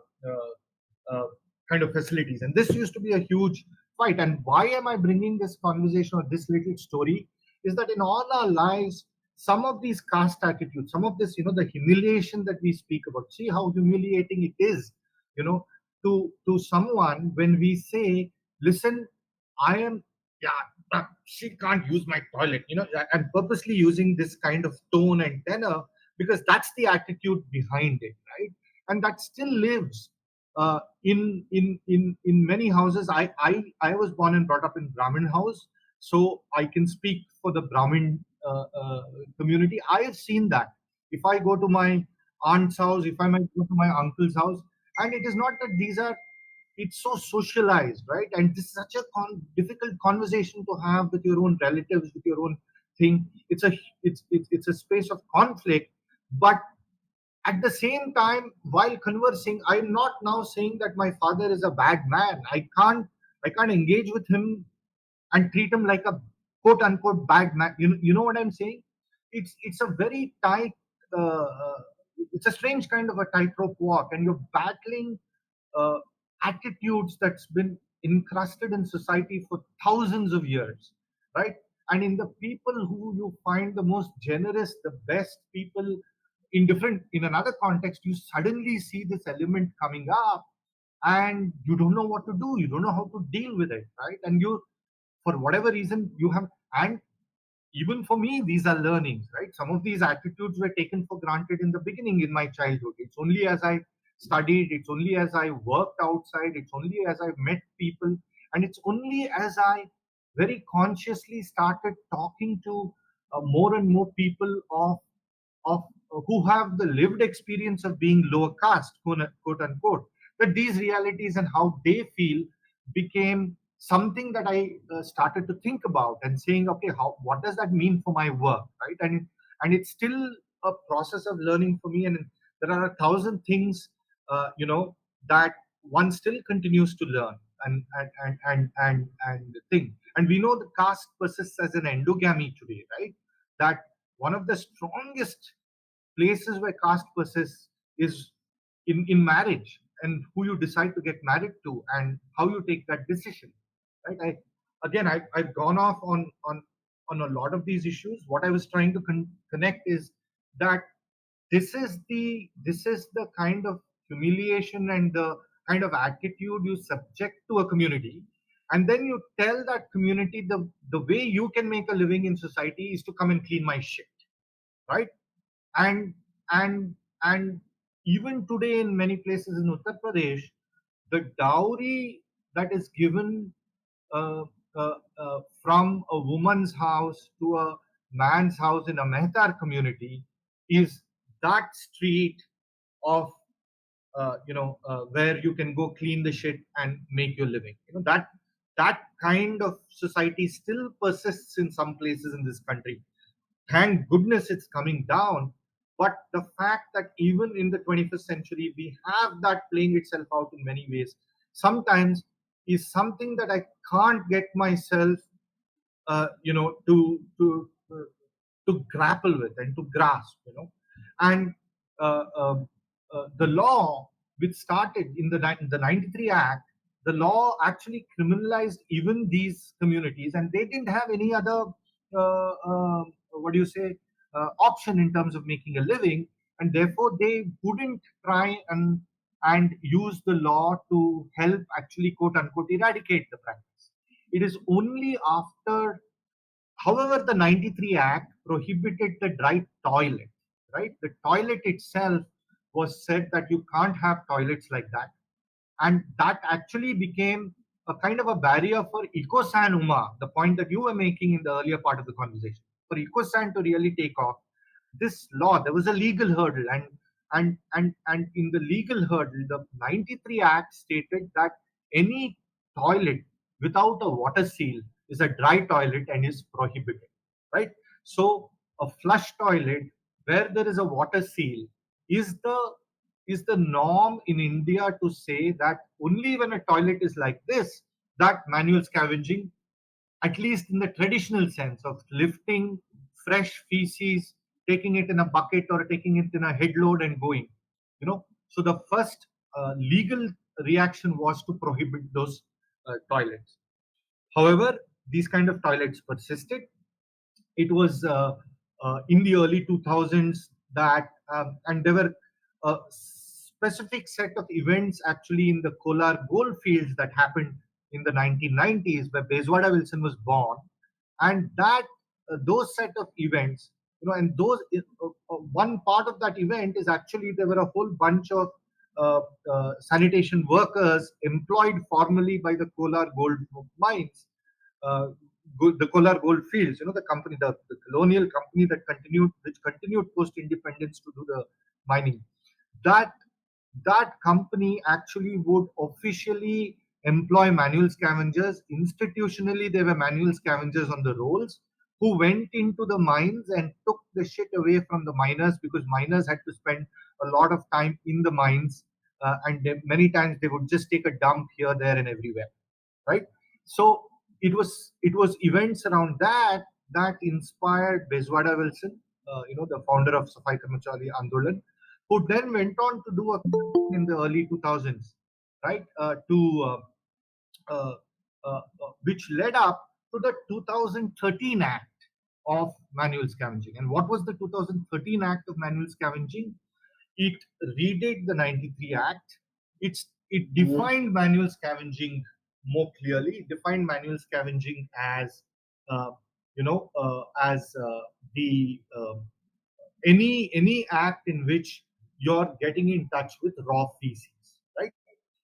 uh, kind of facilities. And this used to be a huge fight. And why am I bringing this conversation or this little story? Is that in all our lives, some of these caste attitudes, some of this, the humiliation that we speak about, see how humiliating it is, you know, to someone when we say, listen, I am, yeah, she can't use my toilet, I'm purposely using this kind of tone and tenor because that's the attitude behind it, right? And that still lives in many houses. I was born and brought up in Brahmin house, so I can speak for the Brahmin community. I have seen that. If I go to my aunt's house, if I might go to my uncle's house, and it is not that these are. It's so socialized, right? And this is such a difficult conversation to have with your own relatives, with your own thing. It's a space of conflict, but at the same time, while conversing, I'm not now saying that my father is a bad man. I can't engage with him and treat him like a quote unquote bad man. You know what I'm saying? It's a very tight it's a strange kind of a tightrope walk, and you're battling uh, attitudes that's been encrusted in society for thousands of years, right? And in the people who you find the most generous, the best people, in another context, you suddenly see this element coming up, and you don't know what to do. You don't know how to deal with it, right? And you, for whatever reason, you have, and even for me, these are learnings, right? Some of these attitudes were taken for granted in the beginning in my childhood. It's only as I studied, it's only as I worked outside, it's only as I met people, and it's only as I very consciously started talking to more and more people of who have the lived experience of being lower caste, quote unquote, that these realities and how they feel became something that I started to think about and saying, okay, what does that mean for my work, right? And it's still a process of learning for me, and there are 1,000 things, that one still continues to learn and think. And we know the caste persists as an endogamy today, right? That one of the strongest places where caste persists is in marriage, and who you decide to get married to and how you take that decision, right? I've gone off on a lot of these issues. What I was trying to connect is that this is the kind of humiliation and the kind of attitude you subject to a community, and then you tell that community the way you can make a living in society is to come and clean my shit, right? And and and even today in many places in Uttar Pradesh, the dowry that is given uh, from a woman's house to a man's house in a Mehtar community is that street of where you can go clean the shit and make your living. That kind of society still persists in some places in this country. Thank goodness it's coming down. But the fact that even in the 21st century we have that playing itself out in many ways sometimes is something that I can't get myself to grapple with and to grasp. And the law which started in the 93 Act, the law actually criminalized even these communities, and they didn't have any other what do you say option in terms of making a living, and therefore they wouldn't try and use the law to help actually quote unquote eradicate the practice. It is only after, however, the 93 Act prohibited the dry toilet, right? The toilet itself was said that you can't have toilets like that. And that actually became a kind of a barrier for ecosan Uma, the point that you were making in the earlier part of the conversation. For ecosan to really take off, this law, there was a legal hurdle, and in the legal hurdle, the 93 Act stated that any toilet without a water seal is a dry toilet and is prohibited, right? So a flush toilet where there is a water seal is the norm in India, to say that only when a toilet is like this, that manual scavenging, at least in the traditional sense of lifting fresh feces, taking it in a bucket or taking it in a headload and going. So the first legal reaction was to prohibit those toilets. However, these kind of toilets persisted. It was in the early 2000s that, and there were a specific set of events actually in the Kolar gold fields that happened in the 1990s, where Bezwada Wilson was born, and that those set of events, and those one part of that event is actually there were a whole bunch of sanitation workers employed formally by the Kolar gold mines, uh, the Kolar Gold Fields, the company, the colonial company which continued post independence to do the mining. That that company actually would officially employ manual scavengers. Institutionally, there were manual scavengers on the rolls who went into the mines and took the shit away from the miners, because miners had to spend a lot of time in the mines, and many times they would just take a dump here, there, and everywhere, right? So it was events around that inspired Bezwada Wilson, the founder of Safai Karmachari Andolan, who then went on to do a in the early 2000s, right? Which led up to the 2013 Act of manual scavenging. And what was the 2013 Act of manual scavenging? It redid the 93 Act. It defined manual scavenging more clearly. It defined manual scavenging as the any act in which you're getting in touch with raw feces, right?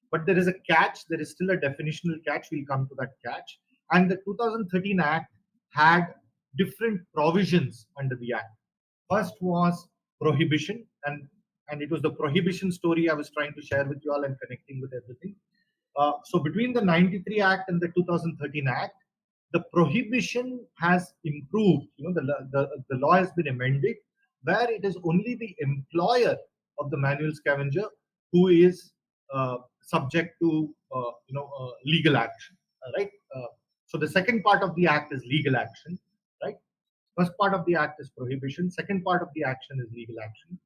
But there is a catch. There is still a definitional catch. We'll come to that catch. And the 2013 Act had different provisions under the Act. First was prohibition, and it was the prohibition story I was trying to share with you all and connecting with everything. So between the 93 Act and the 2013 Act, the prohibition has improved. The law has been amended where it is only the employer of the manual scavenger who is subject to legal action, right? So the second part of the act is legal action, right? First part of the act is prohibition. Second part of the action is legal action.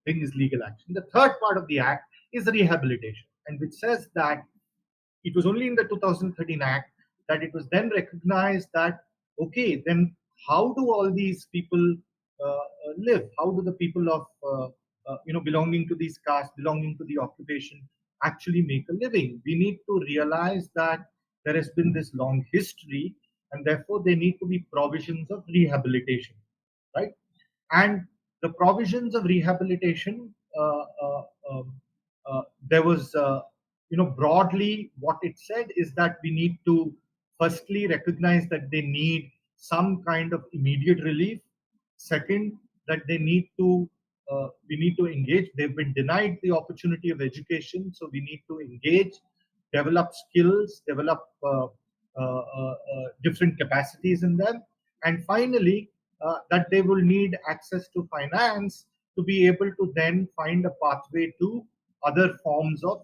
Thing is legal action. The third part of the act is rehabilitation, and which says that it was only in the 2013 Act that it was then recognized that, okay, then how do all these people live? How do the people of belonging to these castes, belonging to the occupation, actually make a living? We need to realize that there has been this long history, and therefore there need to be provisions of rehabilitation, right? And the provisions of rehabilitation, there was broadly what it said is that we need to firstly recognize that they need some kind of immediate relief. Second, that they need to we need to engage. They've been denied the opportunity of education, so we need to engage, develop skills, develop different capacities in them. And finally, that they will need access to finance to be able to then find a pathway to other forms of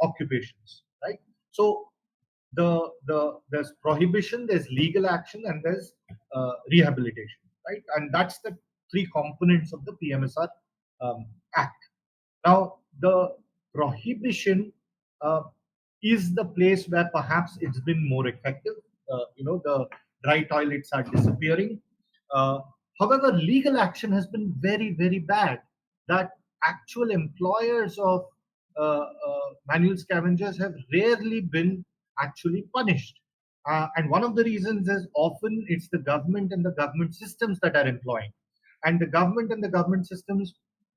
occupations, right? So there's prohibition, there's legal action, and there's rehabilitation, right? And that's the three components of the PMSR Act. Now, the prohibition uh, is the place where perhaps it's been more effective. The dry toilets are disappearing. Uh, However, legal action has been very, very bad. That actual employers of manual scavengers have rarely been actually punished. And one of the reasons is often it's the government and the government systems that are employing. And the government and the government systems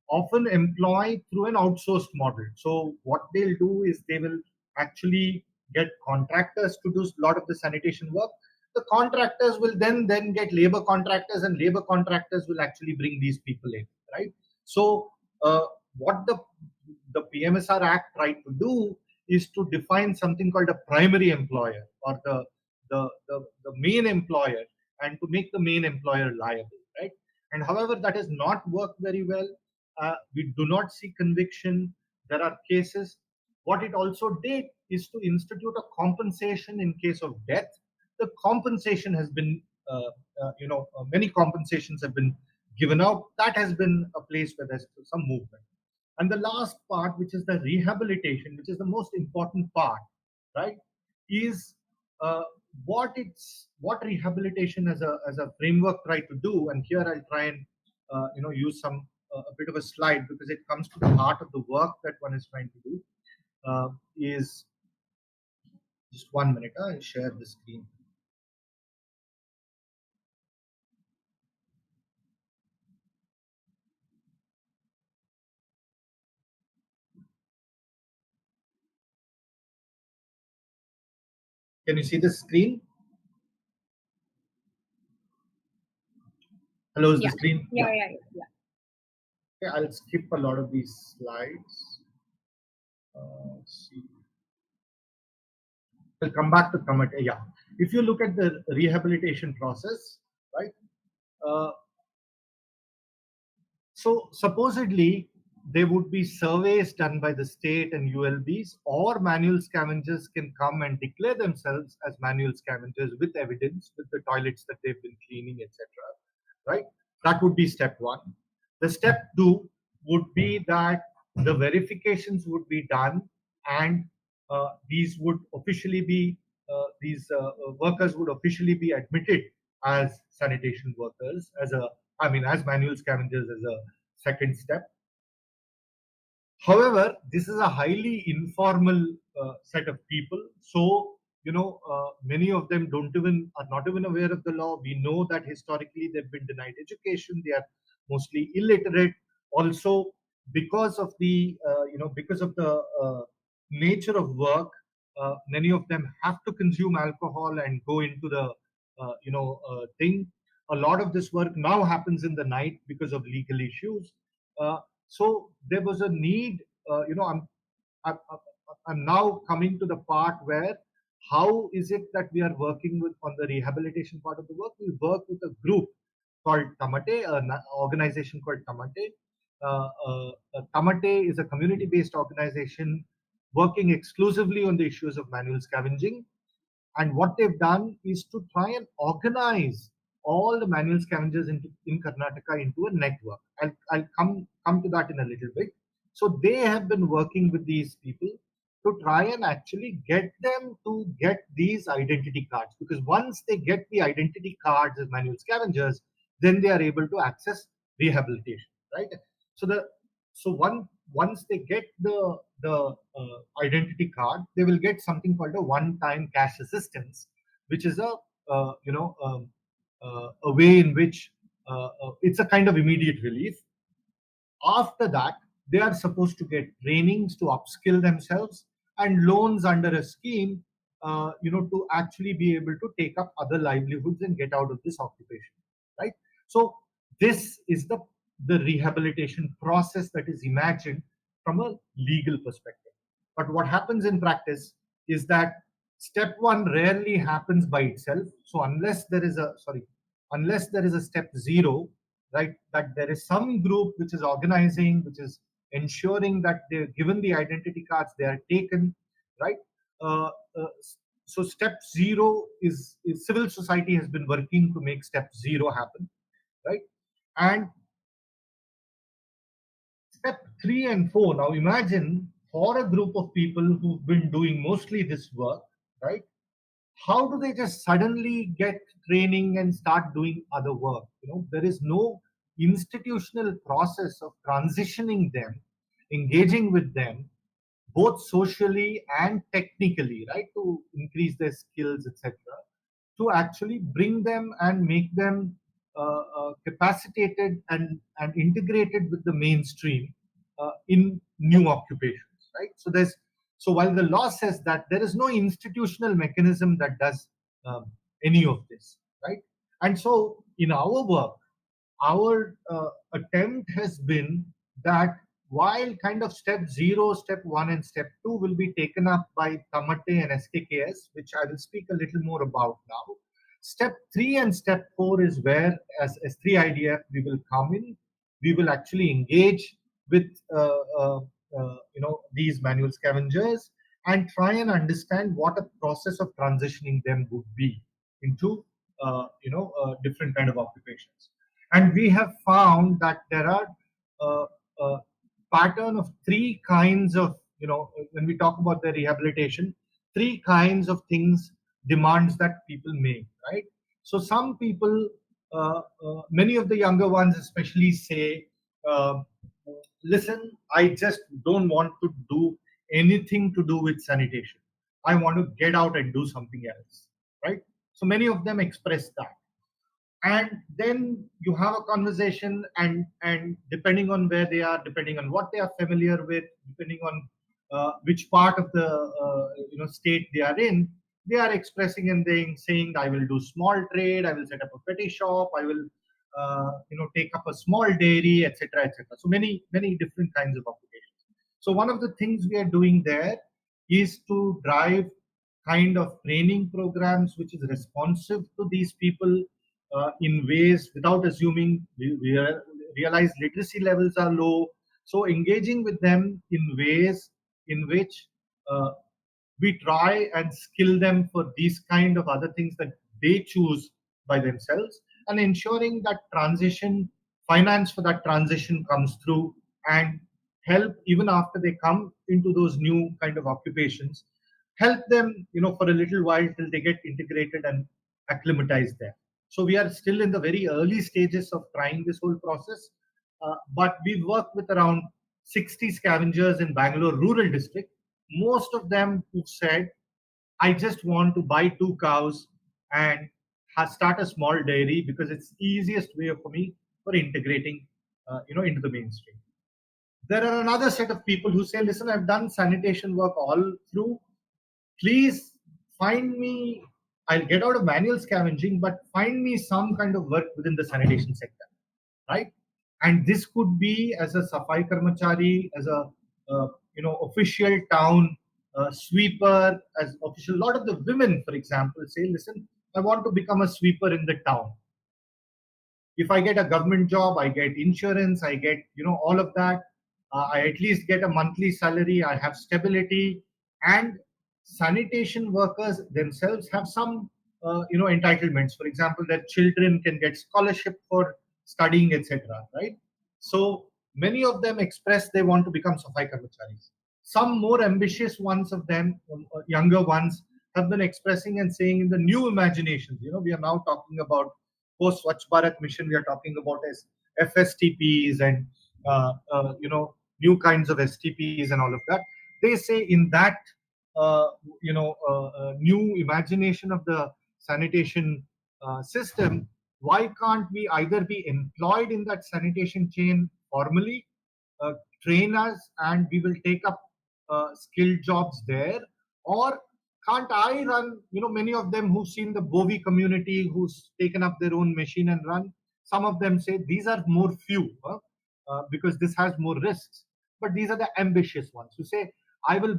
often employ through an outsourced model. So what they'll do is they will actually get contractors to do a lot of the sanitation work. The contractors will then get labor contractors, and labor contractors will actually bring these people in, right? So what the PMSR Act tried to do is to define something called a primary employer, or the main employer, and to make the main employer liable, right? And however, that has not worked very well. We do not see conviction. There are cases. What it also did is to institute a compensation in case of death. The compensation has been, many compensations have been given out. That has been a place where there's some movement. And the last part, which is the rehabilitation, which is the most important part, right, is uh, what rehabilitation as a framework try to do. And here I'll try and use a bit of a slide, because it comes to the heart of the work that one is trying to do. Is just 1 minute. I'll share the screen. Can you see the screen? Hello, is the screen? Yeah. Okay, I'll skip a lot of these slides. Let's see. We'll come back to comment. Yeah, if you look at the rehabilitation process, right? Uh, so supposedly there would be surveys done by the state and ULBs, or manual scavengers can come and declare themselves as manual scavengers with evidence, with the toilets that they've been cleaning, etc. Right? That would be step one. The step two would be that the verifications would be done, and these would officially be these workers would officially be admitted as sanitation workers, as manual scavengers as a second step. However, this is a highly informal set of people. So, many of them are not even aware of the law. We know that historically they've been denied education. They are mostly illiterate. Also, because of the nature of work, many of them have to consume alcohol and go into the, thing. A lot of this work now happens in the night because of legal issues. So there was a need. I'm I'm now coming to the part where how is it that we are working with on the rehabilitation part of the work? We work with a group called Tamate, an organization called Tamate. Tamate is a community-based organization working exclusively on the issues of manual scavenging. And what they've done is to try and organize all the manual scavengers in Karnataka into a network. I'll come to that in a little bit. So they have been working with these people to try and actually get them to get these identity cards, because once they get the identity cards as manual scavengers, then they are able to access rehabilitation, right? So the so once they get the identity card, they will get something called a one-time cash assistance, which is a way in which it's a kind of immediate relief. After that, they are supposed to get trainings to upskill themselves and loans under a scheme, to actually be able to take up other livelihoods and get out of this occupation, right? So this is the rehabilitation process that is imagined from a legal perspective. But what happens in practice is that step one rarely happens by itself. So unless there is a step zero, right, that there is some group which is organizing, which is ensuring that they're given the identity cards, they are taken, right? Uh, uh, so step zero is civil society has been working to make step zero happen, right? And step 3 and 4. Now imagine for a group of people who've been doing mostly this work, right? How do they just suddenly get training and start doing other work? There is no institutional process of transitioning them, engaging with them, both socially and technically, right, to increase their skills, etc., to actually bring them and make them capacitated and integrated with the mainstream in new occupations, right? So while the law says that there is no institutional mechanism that does any of this, right? And so in our work, our attempt has been that while kind of step 0, step 1, and step 2 will be taken up by Tamate and SKKS, which I will speak a little more about now, step 3 and step 4 is where, as S3IDF, we will come in. We will actually engage with these manual scavengers and try and understand what a process of transitioning them would be into different kind of occupations. And we have found that there are a pattern of 3 kinds of, when we talk about the rehabilitation, 3 kinds of things, demands that people make, right? So some people, many of the younger ones especially say, uh, listen, I just don't want to do anything to do with sanitation. I want to get out and do something else, right? So many of them express that. And then you have a conversation, and depending on where they are, depending on what they are familiar with, depending on which part of the state they are in, they are expressing and saying, I will do small trade, I will set up a petty shop, I will take up a small dairy, etc., etc. So many different kinds of occupations. So one of the things we are doing there is to drive kind of training programs which is responsive to these people in ways, without assuming we realize literacy levels are low. So engaging with them in ways in which we try and skill them for these kind of other things that they choose by themselves, and ensuring that transition, finance for that transition comes through, and help even after they come into those new kind of occupations, help them for a little while till they get integrated and acclimatized there. So we are still in the very early stages of trying this whole process, but we work with around 60 scavengers in Bangalore rural district. Most of them who said, I just want to buy 2 cows and start a small dairy because it's easiest way for me for integrating into the mainstream. There are another set of people who say, listen, I've done sanitation work all through, please find me, I'll get out of manual scavenging, but find me some kind of work within the sanitation sector, right? And this could be as a safai karmachari, as a official town sweeper as official. A lot of the women, for example, say, listen, I want to become a sweeper in the town. If I get a government job, I get insurance, I get, all of that. I at least get a monthly salary, I have stability. And sanitation workers themselves have some, entitlements. For example, their children can get scholarship for studying, etc. Right? So many of them express they want to become Safai Karmacharis. Some more ambitious ones of them, younger ones, have been expressing and saying in the new imaginations. We are now talking about post Swachh Bharat mission. We are talking about as FSTPs and new kinds of STPs and all of that. They say in that new imagination of the sanitation system, why can't we either be employed in that sanitation chain formally, uh, train us, and we will take up skilled jobs there, or can't I run? Many of them who've seen the Bovi community, who's taken up their own machine and run. Some of them say these are more few because this has more risks. But these are the ambitious ones who say, I will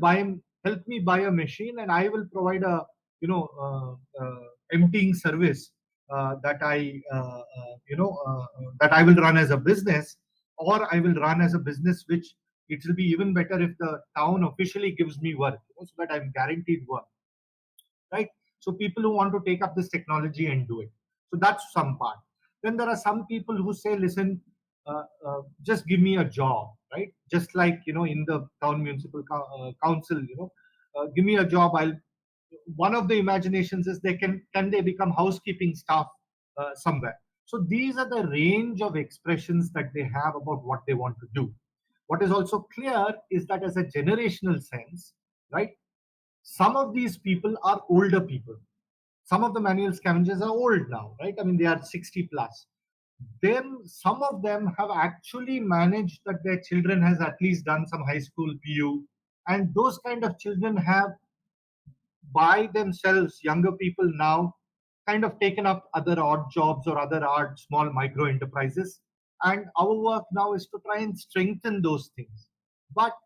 help me buy a machine, and I will provide a emptying service that that I will run as a business, or I will run as a business which it will be even better if the town officially gives me work, so that I'm guaranteed work, right? So people who want to take up this technology and do it. So that's some part. Then there are some people who say, listen, just give me a job, right? Just like, in the town municipal council, give me a job. One of the imaginations is can they become housekeeping staff somewhere. So these are the range of expressions that they have about what they want to do. What is also clear is that as a generational sense, right, some of these people are older people. Some of the manual scavengers are old now, right? I mean, they are 60 plus. Then some of them have actually managed that their children has at least done some high school PU, and those kind of children have by themselves, younger people now, kind of taken up other odd jobs or other odd small micro enterprises. And our work now is to try and strengthen those things. But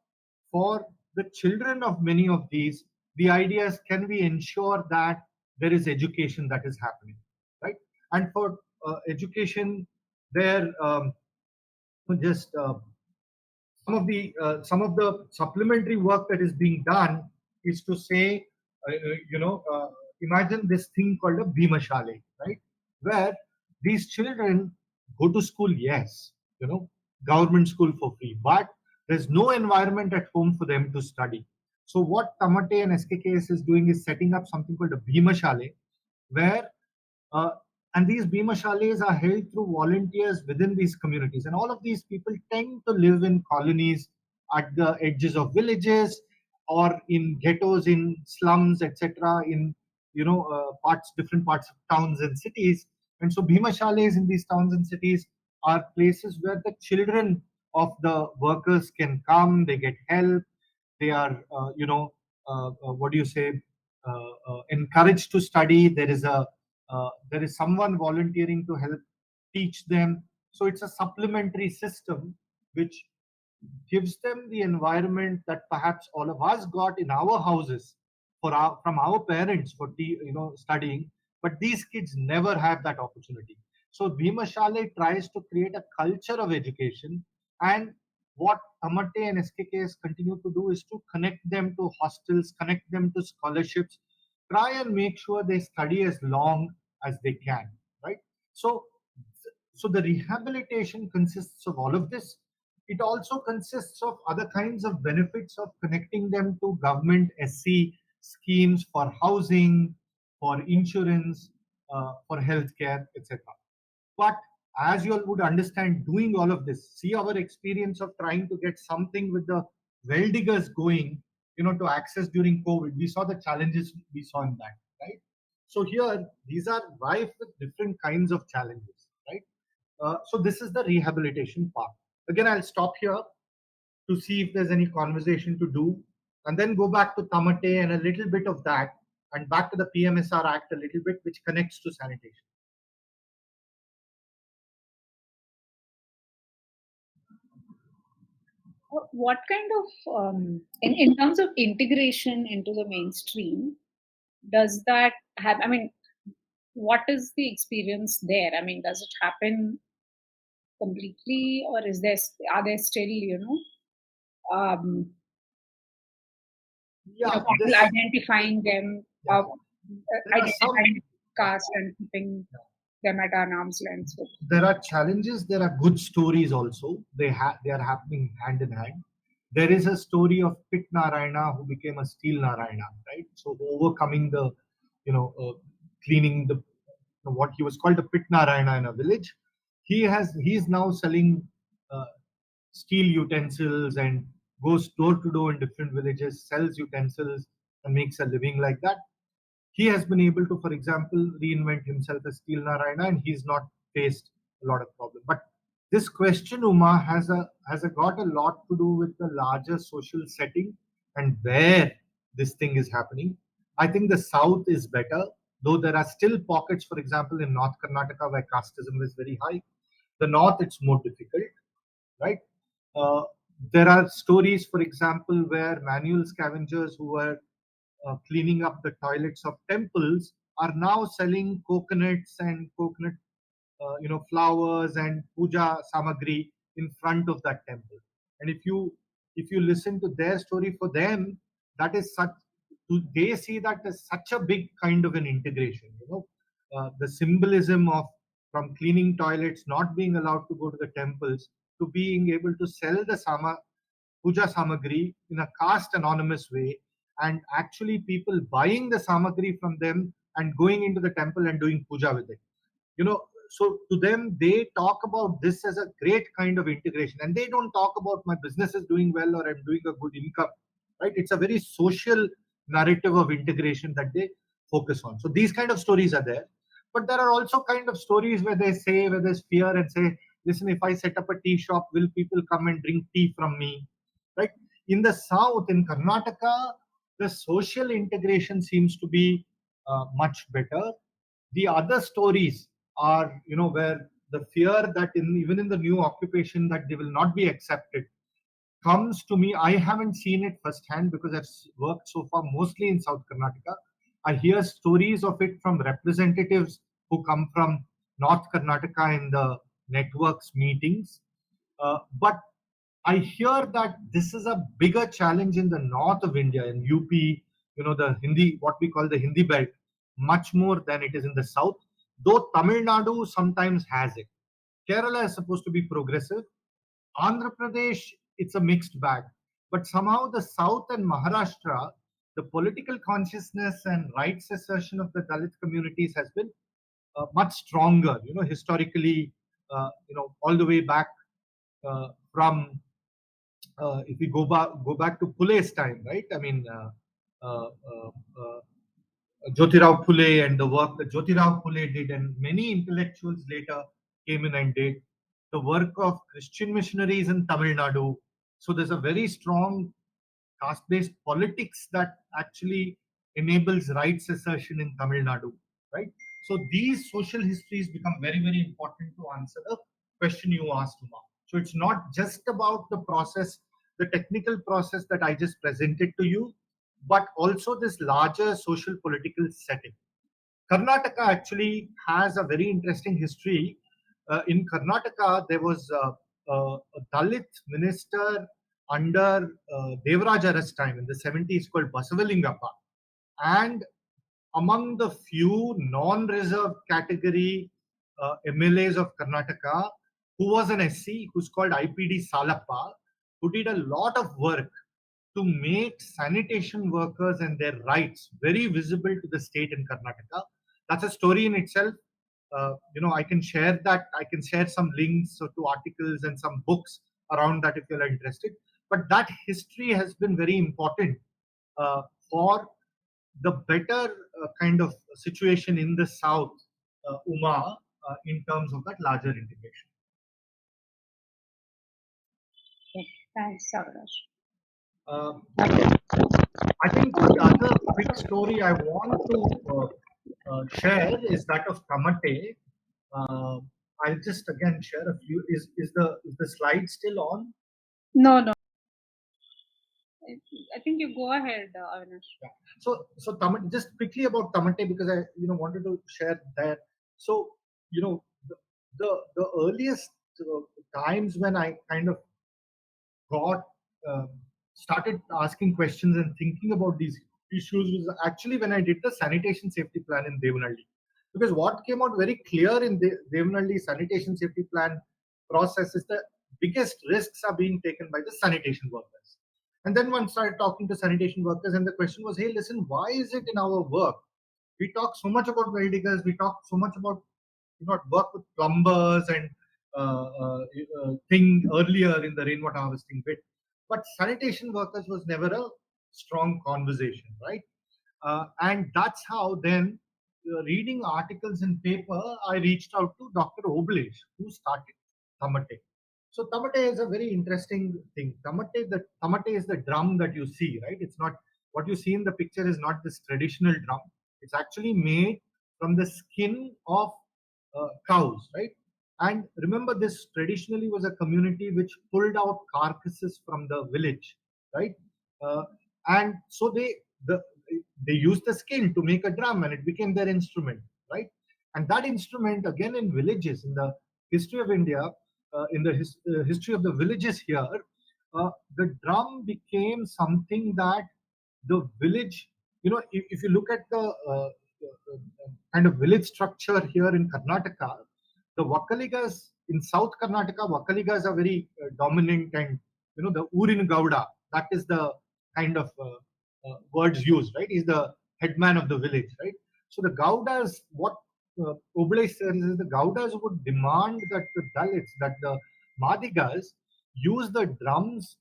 for the children of many of these, the idea is, can we ensure that there is education that is happening, right? And for education, there just some of the supplementary work that is being done is to say, imagine this thing called a Bhimashale, right? Where these children go to school, yes, government school for free, but there's no environment at home for them to study. So what Tamate and SKKS is doing is setting up something called a Bhimashale, where uh, and these Bhima Shalets are held through volunteers within these communities. And all of these people tend to live in colonies at the edges of villages or in ghettos, in slums, etc., in different parts of towns and cities. And so Bhima Shalets in these towns and cities are places where the children of the workers can come, they get help, they are, what do you say, encouraged to study. There is someone volunteering to help teach them. So it's a supplementary system which gives them the environment that perhaps all of us got in our houses from our parents for studying, but these kids never have that opportunity. So Bhima Shale tries to create a culture of education, and what Amate and SKKs continue to do is to connect them to hostels, connect them to scholarships, try and make sure they study as long as they can, right? So, so the rehabilitation consists of all of this. It also consists of other kinds of benefits of connecting them to government SC schemes for housing, for insurance, for healthcare, etc. But as you all would understand, doing all of this, see our experience of trying to get something with the well diggers going, to access during COVID, we saw the challenges we saw in that, right? So here, these are rife with different kinds of challenges, right? So this is the rehabilitation part. Again, I'll stop here to see if there's any conversation to do, and then go back to Tamate and a little bit of that, and back to the PMSR Act a little bit, which connects to sanitation. What kind of, in terms of integration into the mainstream, does that have? I mean, what is the experience there? I mean, does it happen completely, or are there still, Yeah, people this identifying them, yeah. There are some identifying caste and keeping them at an arm's length? there are challenges, there are good stories also. They are happening hand in hand. There is a story of Pit Narayana who became a steel Narayana, right? So overcoming the, cleaning the what he was called a Pit Narayana in a village. He's now selling uh, steel utensils and goes door to door in different villages, sells utensils and makes a living like that. He has been able to, for example, reinvent himself as Steel Narayana, and he's not faced a lot of problem. But this question, Uma, has a got a lot to do with the larger social setting and where this thing is happening. I think the south is better, though there are still pockets, for example, in North Karnataka where casteism is very high. The north, it's more difficult, right? Uh, there are stories, for example, where manual scavengers who were cleaning up the toilets of temples are now selling coconuts and coconut flowers and puja samagri in front of that temple. And if you listen to their story, for them that is such, they see that as such a big kind of an integration, the symbolism of, from cleaning toilets, not being allowed to go to the temples, to being able to sell the puja samagri in a caste anonymous way, and actually people buying the samagri from them and going into the temple and doing puja with it. So to them, they talk about this as a great kind of integration, and they don't talk about my business is doing well or I'm doing a good income, right? It's a very social narrative of integration that they focus on. So these kind of stories are there, but there are also kind of stories where they say, where there's fear and say, listen, if I set up a tea shop, will people come and drink tea from me, right? In the south, in Karnataka, the social integration seems to be much better. The other stories are, where the fear that even in the new occupation that they will not be accepted comes to me. I haven't seen it firsthand because I've worked so far mostly in South Karnataka. I hear stories of it from representatives who come from North Karnataka in the networks meetings. But I hear that this is a bigger challenge in the north of India, in UP, the Hindi, what we call the Hindi belt, much more than it is in the south, though Tamil Nadu sometimes has it. Kerala is supposed to be progressive. Andhra Pradesh, it's a mixed bag. But somehow the south and Maharashtra, the political consciousness and rights assertion of the Dalit communities has been much stronger, historically, all the way back from if we go back to Pule's time, right? I mean, Jyotirao Phule and the work that Jyotirao Phule did, and many intellectuals later came in and did the work of Christian missionaries in Tamil Nadu. So there's a very strong caste-based politics that actually enables rights assertion in Tamil Nadu, right? So these social histories become very, very important to answer the question you asked, Uma. So it's not just about the process, the technical process that I just presented to you, but also this larger social political setting. Karnataka actually has a very interesting history. In Karnataka, there was a Dalit minister under Devaraj Ara's time in the 70s called Basavalingappa. And among the few non-reserved category MLAs of Karnataka, who was an SC, who's called IPD Salappa, who did a lot of work to make sanitation workers and their rights very visible to the state in Karnataka. That's a story in itself. I can share that. I can share some links to articles and some books around that if you're interested. But that history has been very important for the better kind of situation in the south, Uma, in terms of that larger integration. Thanks, Avinash. I think the other quick story I want to share is that of Kamate. I'll just again share a few. Is the slide still on? No, no. I think you go ahead, Avinash. Yeah. So just quickly about Tamate, because I wanted to share that. So you know the the earliest times when I kind of got um, started asking questions and thinking about these issues was actually when I did the sanitation safety plan in Devanalli. Because what came out very clear in the Devanalli sanitation safety plan process is the biggest risks are being taken by the sanitation workers. And then one started talking to sanitation workers, and the question was, hey, listen, why is it in our work we talk so much about well diggers, we talk so much about work with plumbers and thing earlier in the rainwater harvesting bit. But sanitation workers was never a strong conversation, right? And that's how then, reading articles in paper, I reached out to Dr. Oblesh, who started Tamate. So Tamate is a very interesting thing. Tamate is the drum that you see, right? It's not what you see in the picture is not this traditional drum. It's actually made from the skin of cows, right? And remember, this traditionally was a community which pulled out carcasses from the village, right? Uh, and so they used the skin to make a drum, and it became their instrument, right? And that instrument, again, in villages, in the history of India, in the history of the villages here, the drum became something that the village, if you look at the kind of village structure here in Karnataka, the Vakaligas in South Karnataka, Vakaligas are very dominant, and the Urin Gauda, that is the kind of words used, right? He's the headman of the village, right? So the Gaudas, what Oblate says is the Gaudas would demand that the Dalits, that the Madigas use the drums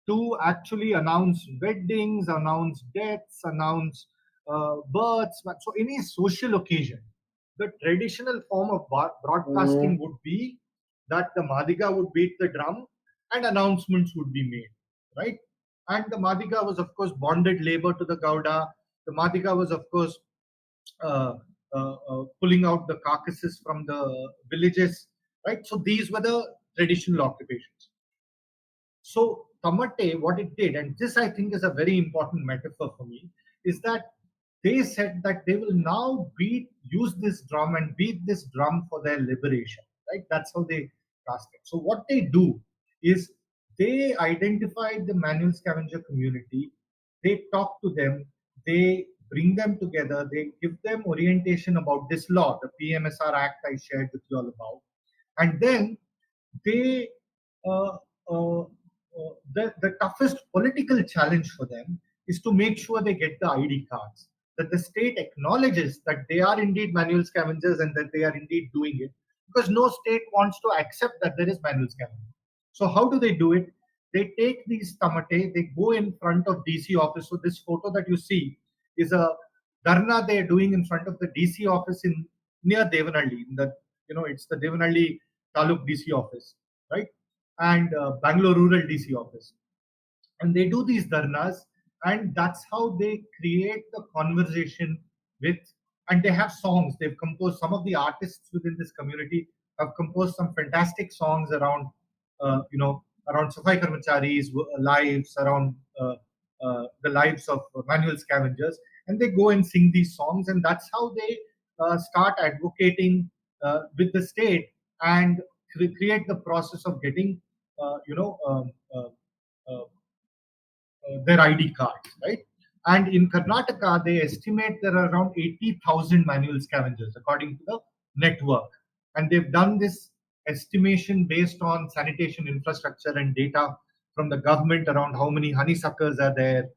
to actually announce weddings, announce deaths, announce births. So any social occasion, the traditional form of broadcasting would be that the Madiga would beat the drum and announcements would be made, right? And the Madiga was, of course, bonded labor to the Gauda. The Madiga was, of course, pulling out the carcasses from the villages, right? So these were the traditional occupations. So Tamate, what it did, and this I think is a very important metaphor for me, is that they said that they will now use this drum and beat this drum for their liberation. Right? That's how they cast it. So what they do is they identify the manual scavenger community, they talk to them, they bring them together, they give them orientation about this law, the PMSR Act I shared with you all about, and then they uh, uh, the toughest political challenge for them is to make sure they get the ID cards, that the state acknowledges that they are indeed manual scavengers and that they are indeed doing it, because no state wants to accept that there is manual scavenging. So how do they do it? They take these tamate, they go in front of DC office. So this photo that you see is a dharna they are doing in front of the DC office in near Devanalli. In the it's the Devanalli Taluk DC office, right? And Bangalore Rural DC office. And they do these dharnas, and that's how they create the conversation with, and they have songs. They've composed, some of the artists within this community have composed some fantastic songs around, around Safai Karmacharis' lives, around the lives of manual scavengers. And they go and sing these songs, and that's how they start advocating with the state and create the process of getting uh, you know um, uh, uh, their ID cards, right? And in Karnataka, they estimate there are around 80,000 manual scavengers, according to the network. And they've done this estimation based on sanitation infrastructure and data from the government around how many honeysuckers are there,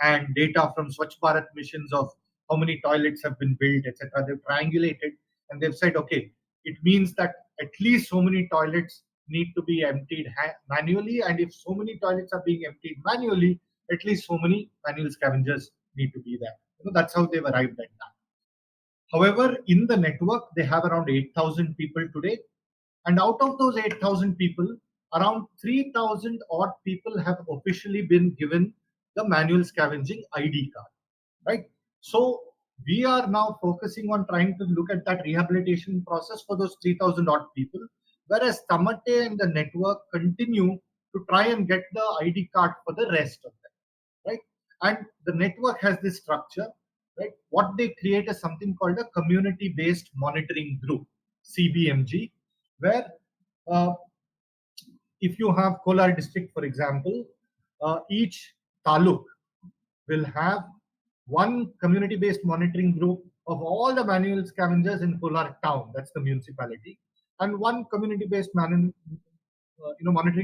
and data from Swachh Bharat missions of how many toilets have been built, etc. They've triangulated, and they've said, okay, it means that at least so many toilets need to be emptied manually, and if so many toilets are being emptied manually, at least so many manual scavengers need to be there. That's how they've arrived at that. However, in the network, they have around 8,000 people today, and out of those 8,000 people, around 3,000 odd people have officially been given the manual scavenging ID card, right? So we are now focusing on trying to look at that rehabilitation process for those 3,000 odd people, whereas Tamate and the network continue to try and get the ID card for the rest of them, And the network has this structure, right? What they create is something called a community-based monitoring group, CBMG, where uh, if you have Kolar district, for example, each taluk will have one community-based monitoring group of all the manual scavengers in Kolar town, that's the municipality, and one community-based monitoring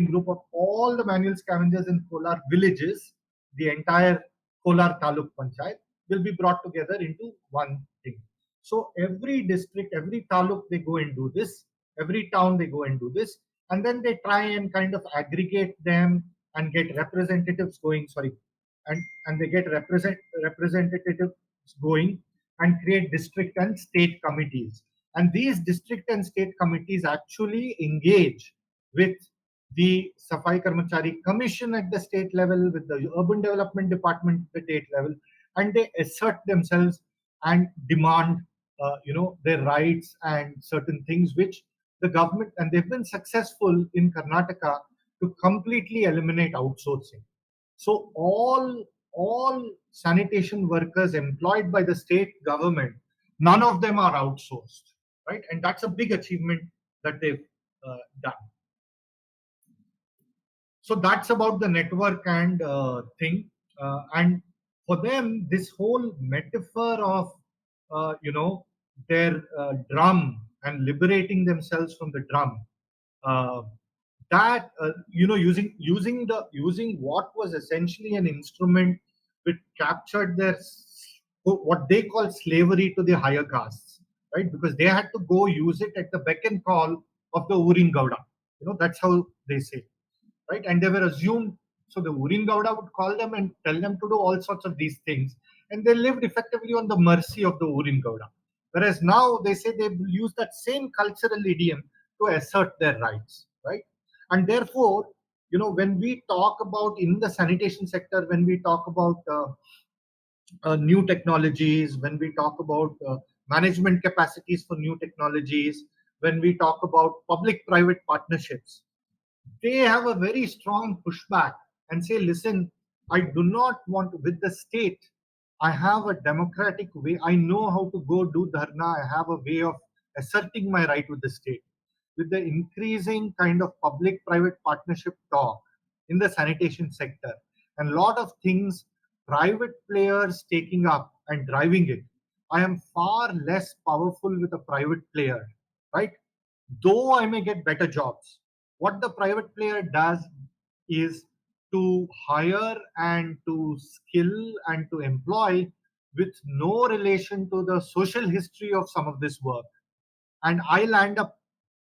group of all the manual scavengers in Kolar villages, the entire Kolar Taluk Panchayat will be brought together into one thing. So every district, every taluk, they go and do this. Every town, they go and do this. And then they try and kind of aggregate them and get representatives going, sorry, and they get representatives going and create district and state committees. And these district and state committees actually engage with the Safai Karmachari Commission at the state level, with the Urban Development Department at the state level, and they assert themselves and demand, their rights and certain things which the government, and they've been successful in Karnataka to completely eliminate outsourcing. So all sanitation workers employed by the state government, none of them are outsourced, right? And that's a big achievement that they've done. So that's about the network and thing. And for them, this whole metaphor of their drum and liberating themselves from the drum, uh, that using what was essentially an instrument which captured their what they call slavery to the higher castes, right? Because they had to go use it at the beck and call of the Urin Gauda. That's how they say, right? And they were assumed. So the Urin Gauda would call them and tell them to do all sorts of these things, and they lived effectively on the mercy of the Urin Gauda. Whereas now they say they use that same cultural idiom to assert their rights, right? And therefore, when we talk about in the sanitation sector, when we talk about new technologies, when we talk about management capacities for new technologies, when we talk about public-private partnerships, they have a very strong pushback and say, listen, I do not want with the state. I have a democratic way. I know how to go do dharna. I have a way of asserting my right with the state. With the increasing kind of public-private partnership talk in the sanitation sector, and a lot of things private players taking up and driving it, I am far less powerful with a private player, right? Though I may get better jobs, what the private player does is to hire and to skill and to employ with no relation to the social history of some of this work. And I land up,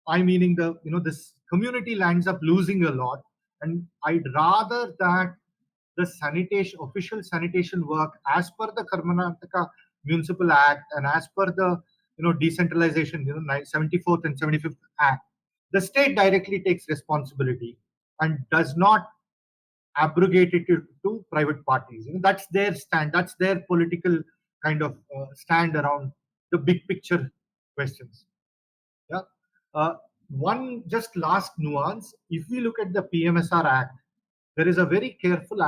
I meaning this community lands up losing a lot. And I'd rather that the sanitation, official sanitation work as per the Karnataka Municipal Act and as per the decentralization, 74th and 75th Act, the state directly takes responsibility and does not abrogate it to private parties. That's their stand. That's their political kind of stand around the big picture questions. Yeah. One just last nuance. If we look at the PMSR Act, there is a very careful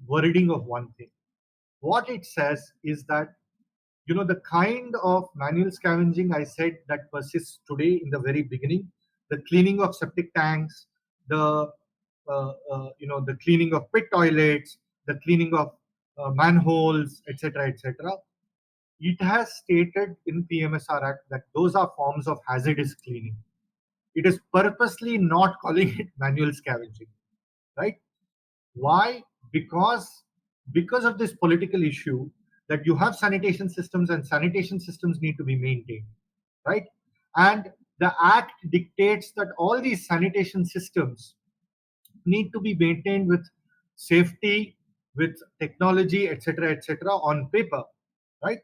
wording of one thing. What it says is that the kind of manual scavenging I said that persists today in the very beginning, the cleaning of septic tanks, the cleaning of pit toilets, the cleaning of manholes, etc., etc. It has stated in PMSR Act that those are forms of hazardous cleaning. It is purposely not calling it manual scavenging, right? Why? Because of this political issue that you have sanitation systems and sanitation systems need to be maintained, right? And the act dictates that all these sanitation systems need to be maintained with safety, with technology, etc., on paper, right?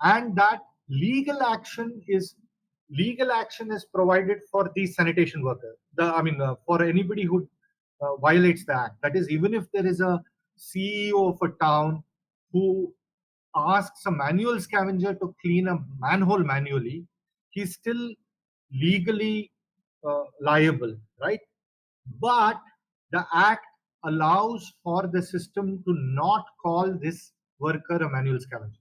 And that legal action is provided for these sanitation workers. For anybody who violates the act. That is, even if there is a CEO of a town who asks a manual scavenger to clean a manhole manually, he's still legally liable, right? But the act allows for the system to not call this worker a manual scavenger.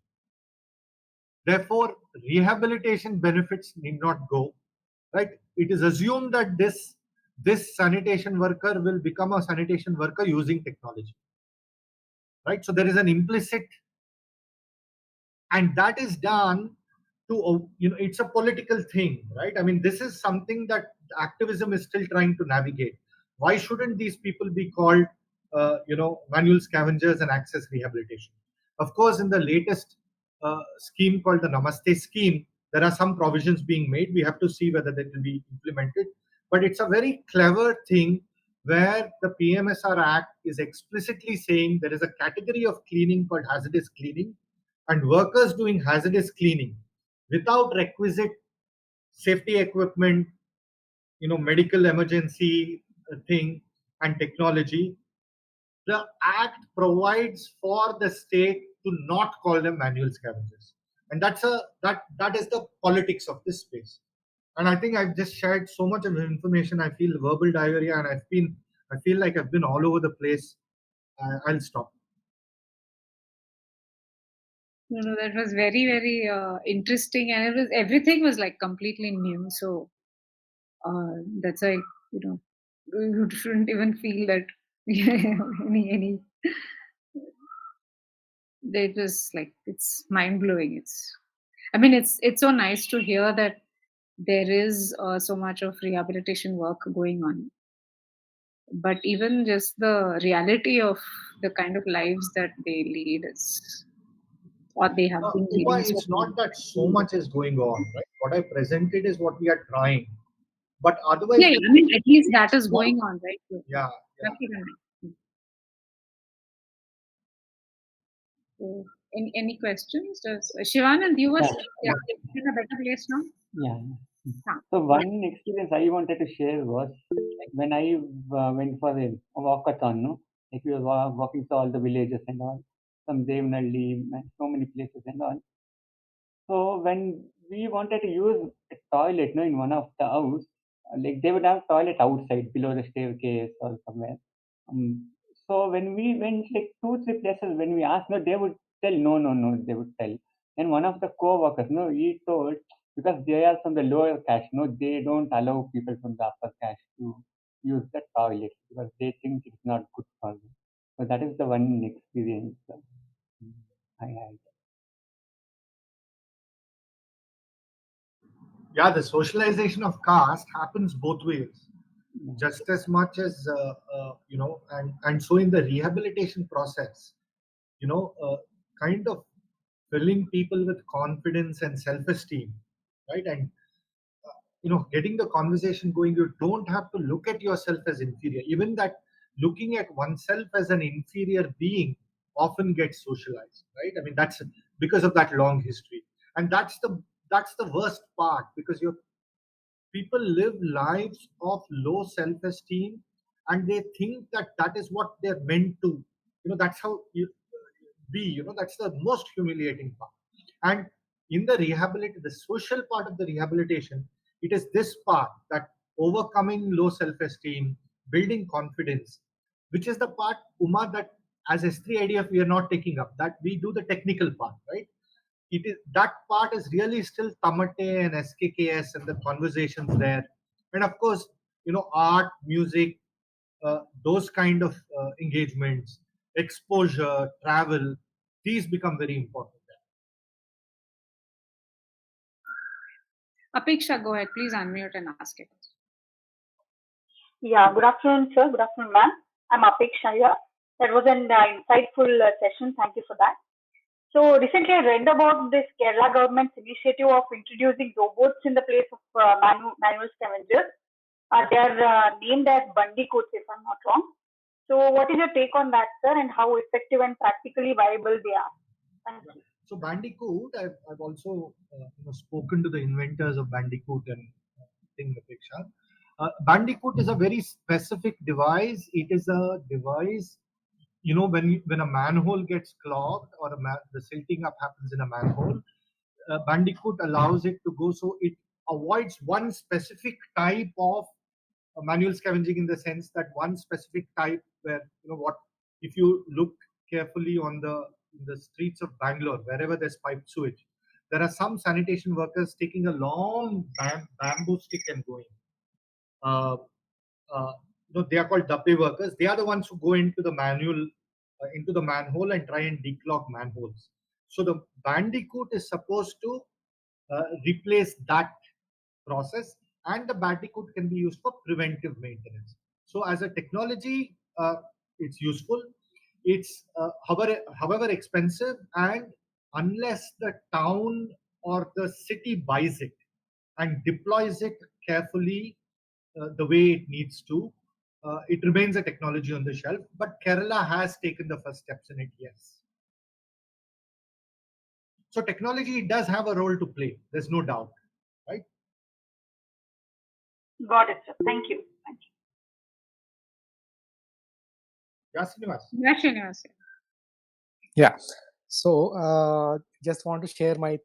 Therefore, rehabilitation benefits need not go, right? It is assumed that this sanitation worker will become a sanitation worker using technology, right? So there is an implicit, and that is done to, it's a political thing, right? I mean, this is something that activism is still trying to navigate. Why shouldn't these people be called manual scavengers and access rehabilitation? Of course, in the latest scheme called the Namaste scheme, there are some provisions being made. We have to see whether they will be implemented, but it's a very clever thing where the PMSR Act is explicitly saying there is a category of cleaning called hazardous cleaning, and workers doing hazardous cleaning without requisite safety equipment, medical emergency thing and technology, the act provides for the state to not call them manual scavengers. And that is the politics of this space. And I think I've just shared so much of information. I feel verbal diarrhea, and I feel like I've been all over the place. I'll stop. No, that was very, very interesting, and everything was like completely new. So that's why you shouldn't even feel that any. It was like it's mind blowing. I mean, it's so nice to hear that there is so much of rehabilitation work going on. But even just the reality of the kind of lives that they lead is, or they have been Uma, leading. it's not that so much is going on, right? What I presented is what we are trying. But otherwise, Yeah, I mean, at least that is going on, right? So yeah. that's even nice. So, any questions? Does Shivanand, you were in a better place now? Yeah. Huh. So one experience I wanted to share was when I went for a walkathon, no? Like we were walking to all the villages and all, some Devnalli, and so many places and all. So when we wanted to use a toilet, no, in one of the house, like they would have toilet outside below the staircase or somewhere. So when we went like 2, 3 places, when we asked, no, they would tell no, no, no, they would tell. And one of the co-workers, no, he told because they are from the lower caste, no, they don't allow people from the upper caste to use the toilet because they think it's not good for them. So that is the one experience I had. Yeah, the socialization of caste happens both ways, just as much as and so in the rehabilitation process, kind of filling people with confidence and self-esteem, right? And getting the conversation going. You don't have to look at yourself as inferior. Even that looking at oneself as an inferior being often gets socialized, right? I mean, that's because of that long history, and that's the worst part, because your people live lives of low self-esteem, and they think that that is what they're meant to, that's how you be, that's the most humiliating part. And in the the social part of the rehabilitation, it is this part, that overcoming low self-esteem, building confidence, which is the part, Uma, that as S3 IDF we are not taking up. That we do the technical part, right? It is that part is really still Tamate and SKKS and the conversations there, and of course, art, music, those kind of engagements, exposure, travel, these become very important. Apeksha, go ahead. Please unmute and ask it. Yeah, good afternoon, sir. Good afternoon, ma'am. I'm Apeksha here. That was an insightful session. Thank you for that. So recently I read about this Kerala government's initiative of introducing robots in the place of manual scavengers. They are named as bandicoots, if I'm not wrong. So what is your take on that, sir, and how effective and practically viable they are? Thank you. So Bandicoot, I've also spoken to the inventors of Bandicoot and thing, Apeksha. Bandicoot is a very specific device. It is a device, when a manhole gets clogged or the silting up happens in a manhole, Bandicoot allows it to go, so it avoids one specific type of manual scavenging, in the sense that one specific type where what if you look carefully on the streets of Bangalore, wherever there's pipe sewage, there are some sanitation workers taking a long bamboo stick and going. Uh, they are called duppe workers. They are the ones who go into the into the manhole and try and declog manholes. So the bandicoot is supposed to replace that process, and the bandicoot can be used for preventive maintenance. So as a technology, it's useful. It's however expensive, and unless the town or the city buys it and deploys it carefully the way it needs to, it remains a technology on the shelf. But Kerala has taken the first steps in it, yes. So technology does have a role to play. There's no doubt, right? Got it, sir. Thank you. Thank you. Yes, Srinivas. Yes, Srinivas. Yeah. So, just want to share my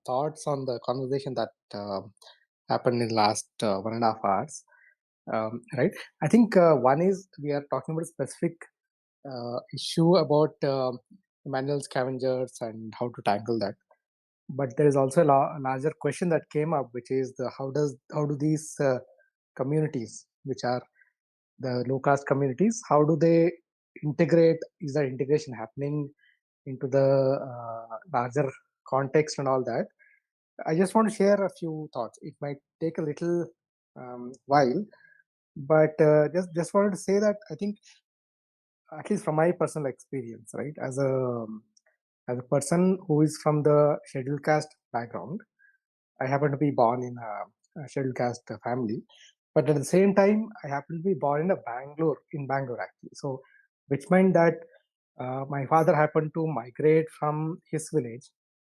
thoughts on the conversation that happened in the last 1.5 hours. Right. I think one is we are talking about a specific issue about manual scavengers and how to tackle that. But there is also a larger question that came up, which is how do these communities, which are the low caste communities, how do they integrate? Is there integration happening into the larger context and all that? I just want to share a few thoughts. It might take a little while, but just wanted to say that I think, at least from my personal experience, right, as a person who is from the scheduled caste background, I happen to be born in a scheduled caste family, but at the same time, I happen to be born in Bangalore actually. So, which meant that my father happened to migrate from his village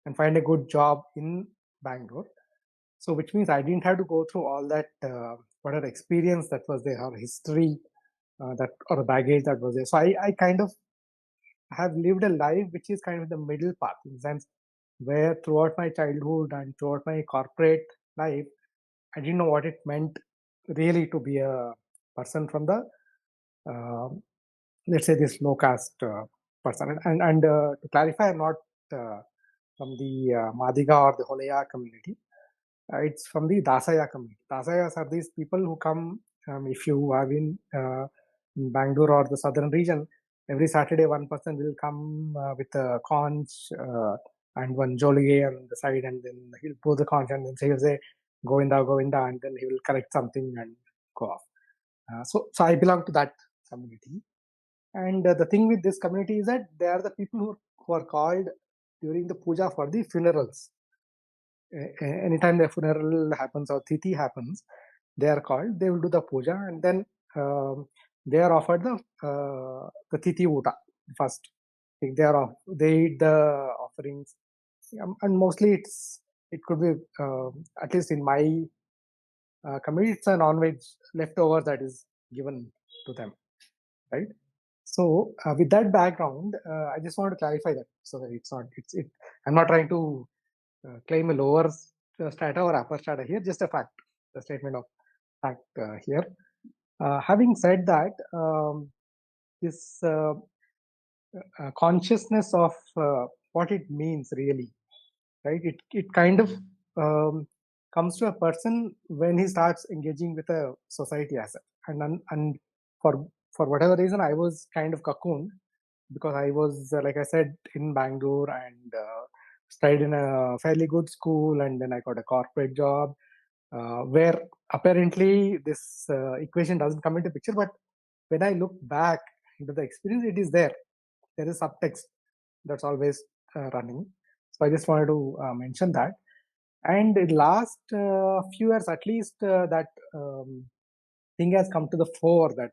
and find a good job in Bangalore. So, which means I didn't have to go through all that whatever experience that was there, or history that or baggage that was there. So, I kind of have lived a life which is kind of the middle path, in the sense where throughout my childhood and throughout my corporate life, I didn't know what it meant really to be a person from the let's say this low caste person. And to clarify, I'm not from the Madiga or the Holaya community. It's from the Dasaya community. Dasayas are these people who come, if you have been in Bangalore or the southern region, every Saturday one person will come with a conch and one jolie on the side, and then he'll pull the conch and then he'll say, Govinda, Govinda, and then he will correct something and go off. So I belong to that community. And the thing with this community is that they are the people who are called during the puja for the funerals. Anytime the funeral happens or tithi happens, they are called. They will do the puja, and then they are offered the tithi uta first. They eat the offerings, and mostly it could be at least in my community, it's a non-veg leftover that is given to them, right? So with that background, I just want to clarify that so that I'm not trying to claim a lower strata or upper strata here, just a fact, the statement of fact here. Having said that, this consciousness of what it means really, right? It kind of comes to a person when he starts engaging with a society asset, and for whatever reason, I was kind of cocooned because I was, like I said, in Bangalore and studied in a fairly good school, and then I got a corporate job where apparently this equation doesn't come into picture. But when I look back into the experience, it is there. There is subtext that's always running. So I just wanted to mention that. And in last few years, at least, that thing has come to the fore that,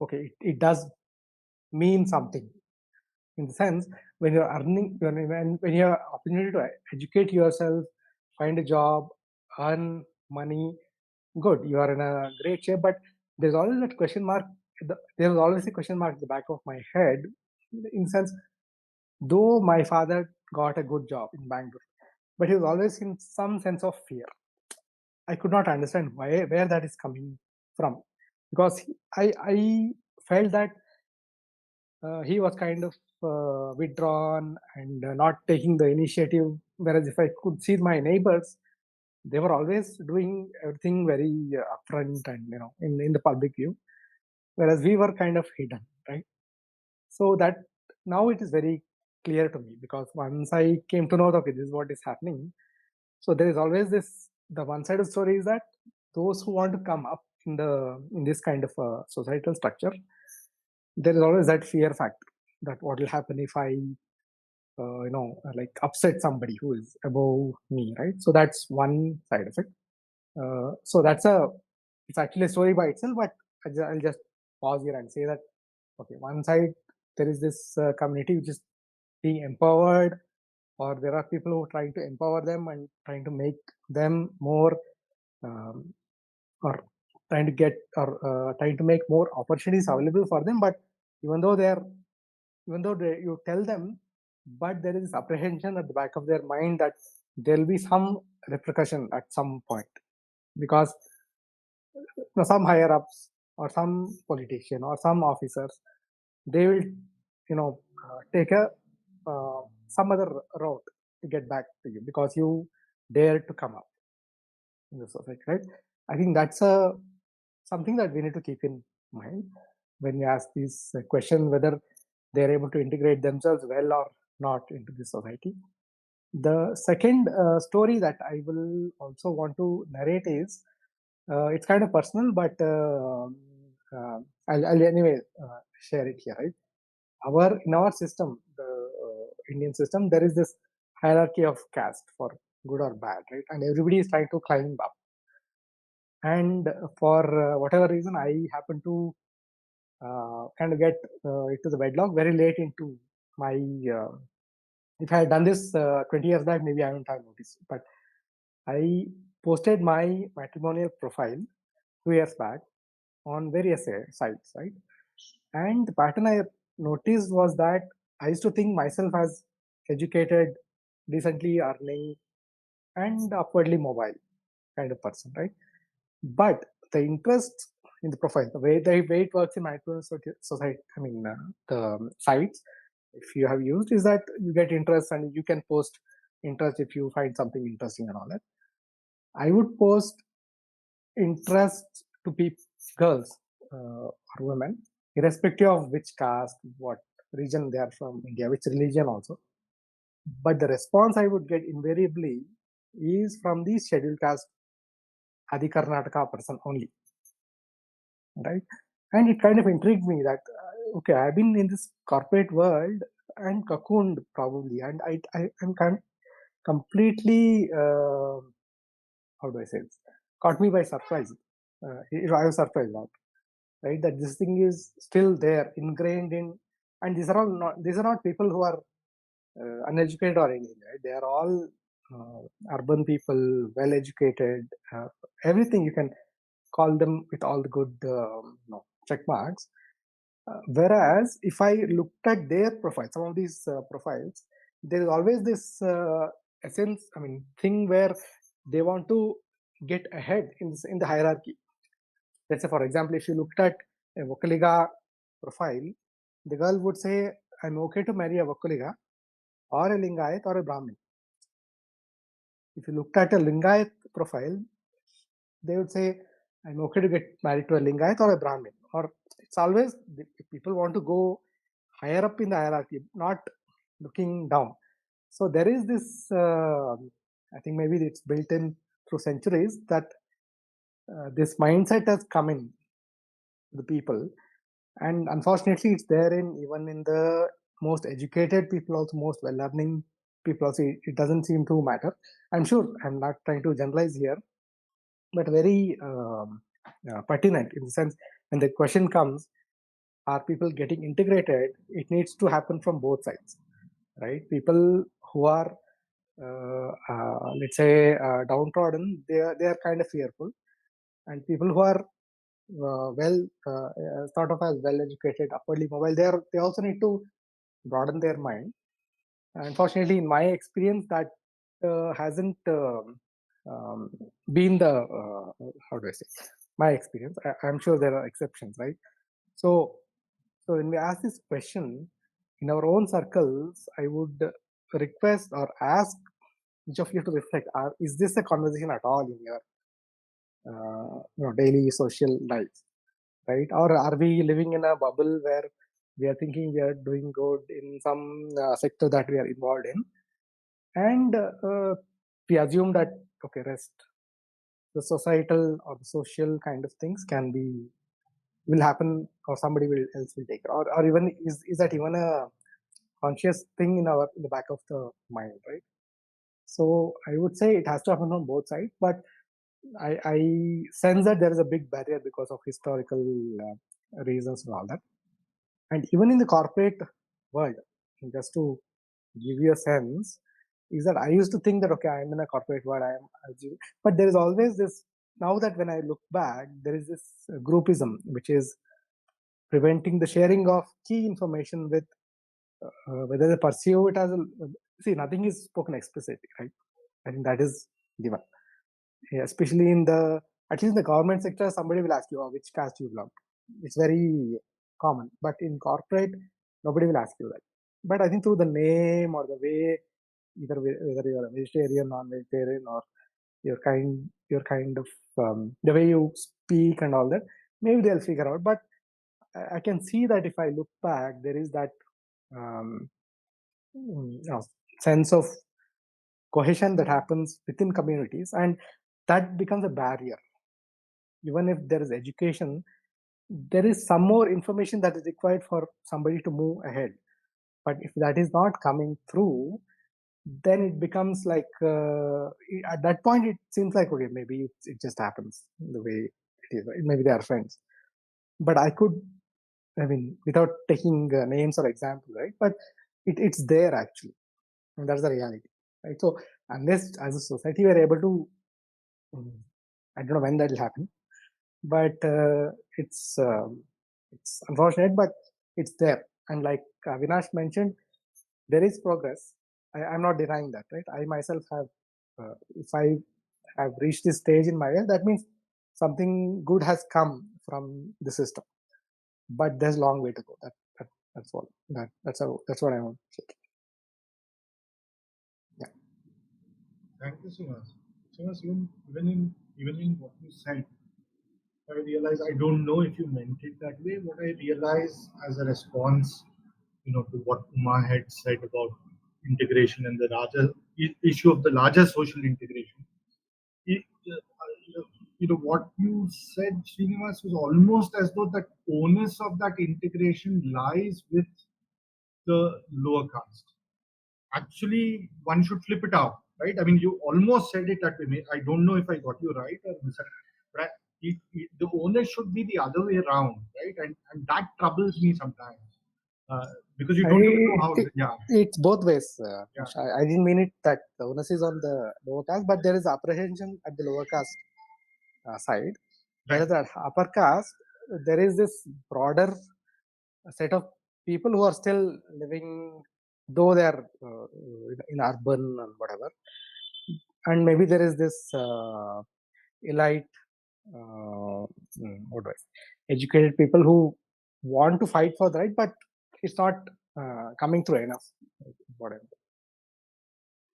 okay, it does mean something. In the sense, when you're earning, when you have opportunity to educate yourself, find a job, earn money, good, you are in a great shape. But there's always that question mark. There was always a question mark at the back of my head, in the sense, though my father got a good job in Bangalore, but he was always in some sense of fear. I could not understand where that is coming from, because I felt that he was kind of withdrawn and not taking the initiative. Whereas if I could see my neighbors, they were always doing everything very upfront and in the public view, whereas we were kind of hidden, right? So that now it is very clear to me, because once I came to know that, okay, this is what is happening. So there is always this, the one side of the story is that those who want to come up in this kind of societal structure, there is always that fear factor that what will happen if I like upset somebody who is above me, right? So that's one side of it. So it's actually a story by itself, but I'll just pause here and say that, okay, one side there is this community which is being empowered, or there are people who are trying to empower them and trying to make them more or trying to get or trying to make more opportunities available for them. But even though you tell them, but there is this apprehension at the back of their mind that there will be some repercussion at some point, because some higher ups or some politician or some officers, they will take a some other route to get back to you because you dare to come up in the society, right? I think that's something that we need to keep in mind when we ask this question, whether they're able to integrate themselves well or not into the society. The second story that I will also want to narrate is, it's kind of personal, but I'll anyway share it here, right? In our system, the Indian system, there is this hierarchy of caste for good or bad, right? And everybody is trying to climb up. And for whatever reason, I happen to kind of get into the wedlock very late into my. If I had done this 20 years back, maybe I wouldn't have noticed. But I posted my matrimonial profile 2 years back on various sites, right? And the pattern I noticed was that I used to think myself as educated, decently earning, and upwardly mobile kind of person, right? But the interest in the profile, the way it works in matrimonial society, the sites, if you have used, is that you get interest and you can post interest if you find something interesting and all that. I would post interest to people, girls or women, irrespective of which caste, what region they are from India, which religion also. But the response I would get invariably is from the scheduled caste Adi Karnataka person only, right? And it kind of intrigued me that, okay, I've been in this corporate world and cocooned probably, and I'm completely, how do I say this? Caught me by surprise. I was surprised not, right? That this thing is still there, ingrained in, and these are not people who are uneducated or anything, right? They are all urban people, well educated, everything you can call them with all the good check marks. Whereas if I looked at their profile, some of these profiles, there is always this essence, thing where they want to get ahead in the hierarchy. Let's say, for example, if you looked at a Vokaliga profile, the girl would say, I'm okay to marry a Vokaliga or a Lingayat or a Brahmin. If you looked at a Lingayat profile, they would say, I'm okay to get married to a Lingayat or a Brahmin. Or it's always, people want to go higher up in the hierarchy, not looking down. So there is this, I think maybe it's built in through centuries, that this mindset has come in the people. And unfortunately, it's there even in the most educated people, also most well-learning people also. It doesn't seem to matter. I'm sure I'm not trying to generalize here, but very pertinent in the sense, when the question comes, are people getting integrated? It needs to happen from both sides, right? People who are, let's say, downtrodden, they are kind of fearful, and people who are thought of as well educated, upwardly mobile, they also need to broaden their mind. Unfortunately, in my experience, that hasn't been the how do I say, my experience. I'm sure there are exceptions, right? So So when we ask this question in our own circles, I would request or ask each of you to reflect: is this a conversation at all in your daily social life, right? Or are we living in a bubble where we are thinking we are doing good in some sector that we are involved in, and we assume that okay, rest, the societal or the social kind of things will happen, or somebody else will take it, or even is that even a conscious thing in the back of the mind, right? So I would say it has to happen on both sides, but I sense that there is a big barrier because of historical reasons and all that. And even in the corporate world, just to give you a sense, is that I used to think that okay, I'm in a corporate world, but there is always this. Now that when I look back, there is this groupism which is preventing the sharing of key information with whether they pursue it as a nothing is spoken explicitly, right? I think that is given. Yeah, especially at least in the government sector, somebody will ask you, oh, which caste you belong to. It's very common. But in corporate, nobody will ask you that. But I think through the name or the way, whether you're a vegetarian, non-vegetarian, or your kind of the way you speak and all that, maybe they'll figure out. But I can see that if I look back, there is that sense of cohesion that happens within communities, and that becomes a barrier. Even if there is education, there is some more information that is required for somebody to move ahead. But if that is not coming through, then it becomes like at that point it seems like okay, maybe it just happens the way it is. Maybe they are friends, but without taking names or examples, right? But it's there actually, and that's the reality, right? So unless as a society we are able to, I don't know when that will happen, but it's unfortunate, but it's there. And like Avinash mentioned, there is progress. I'm not denying that, right? I myself have, if I have reached this stage in my life, that means something good has come from the system. But there's a long way to go. That's all. That's what I want to say. Yeah. Thank you so much. Srinivas, even in what you said, I realize I don't know if you meant it that way. What I realize as a response, to what Uma had said about integration and the larger issue of the larger social integration. It, what you said, Srinivas, was almost as though that onus of that integration lies with the lower caste. Actually, one should flip it out, right? I mean, you almost said it that way. I don't know if I got you right or but the onus should be the other way around, right? And that troubles me sometimes because you don't even know how. It's both ways. I didn't mean it that the onus is on the lower caste, but there is apprehension at the lower caste side. Whereas at upper caste, there is this broader set of people who are still living, though they are in urban and whatever, and maybe there is this elite, educated people who want to fight for the right, but it's not coming through enough. Whatever,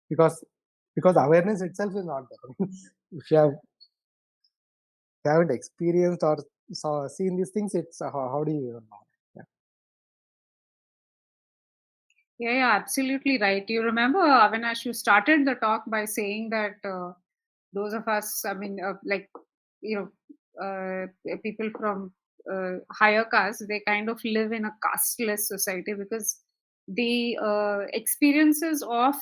because awareness itself is not there. If you haven't experienced or seen these things, it's how do you know? Yeah, absolutely right. You remember, Avinash, you started the talk by saying that those of us, people from higher caste, they kind of live in a casteless society because the experiences of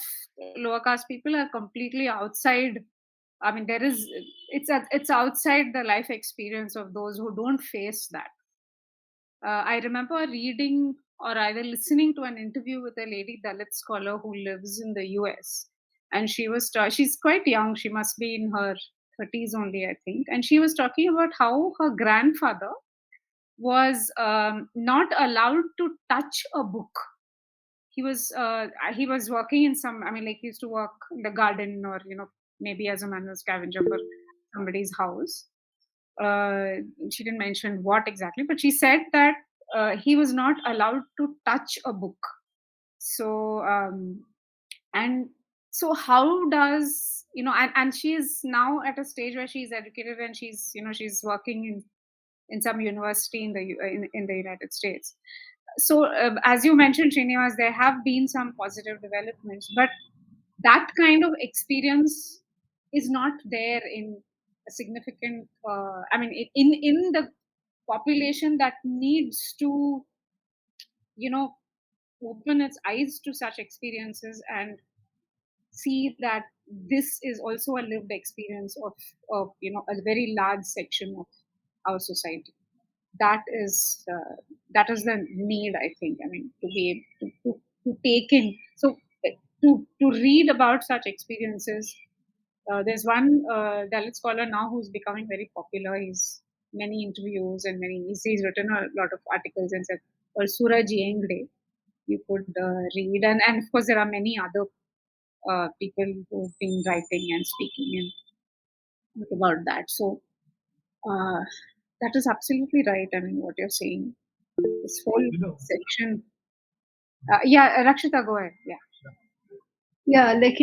lower caste people are completely outside. I mean, it's outside the life experience of those who don't face that. I remember reading or either listening to an interview with a lady Dalit scholar who lives in the US. And she's quite young. She must be in her 30s only, I think. And she was talking about how her grandfather was not allowed to touch a book. He was working in some, he used to work in the garden or, maybe as a manual scavenger for somebody's house. She didn't mention what exactly, but she said that he was not allowed to touch a book. So and so how does, and she is now at a stage where she's educated and she's working in some university in the United States. So as you mentioned, Srinivas, there have been some positive developments, but that kind of experience is not there in a significant in the population that needs to, open its eyes to such experiences and see that this is also a lived experience of a very large section of our society. That is the need, I think. I mean, to be able to take in. So to read about such experiences. There's one Dalit scholar now who's becoming very popular. He's many interviews and he's written a lot of articles and said, called Suraj Yengde. You could read, and of course there are many other people who've been writing and speaking and about that. So uh, that is absolutely right. I mean, what you're saying, this whole section. Yeah, Rakshita, go ahead. Yeah. Yeah, like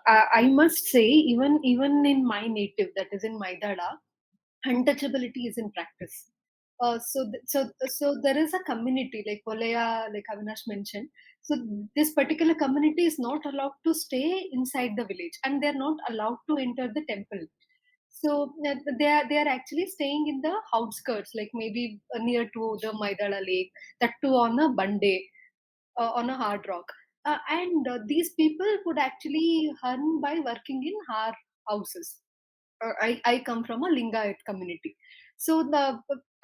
I must say, even in my native, that is in Maidala, untouchability is in practice. So there is a community like Volaya, like Avinash mentioned. So this particular community is not allowed to stay inside the village, and they're not allowed to enter the temple. So they are actually staying in the outskirts, like maybe near to the Maidala lake, that too on a Bande, on a hard rock. And these people would actually earn by working in our houses. I come from a Lingayat community. So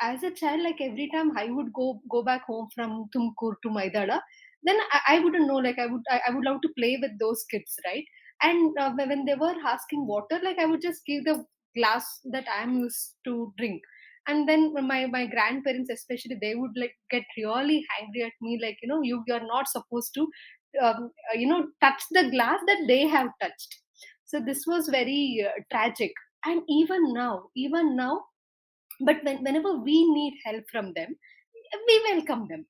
as a child, like every time I would go back home from Tumkur to Maidala, then I wouldn't know, like I would love to play with those kids, right? And when they were asking water, like I would just give the glass that I am used to drink. And then my grandparents especially, they would like get really angry at me, like, you're not supposed to touch the glass that they have touched. So this was very tragic. And even now, but whenever we need help from them, we welcome them,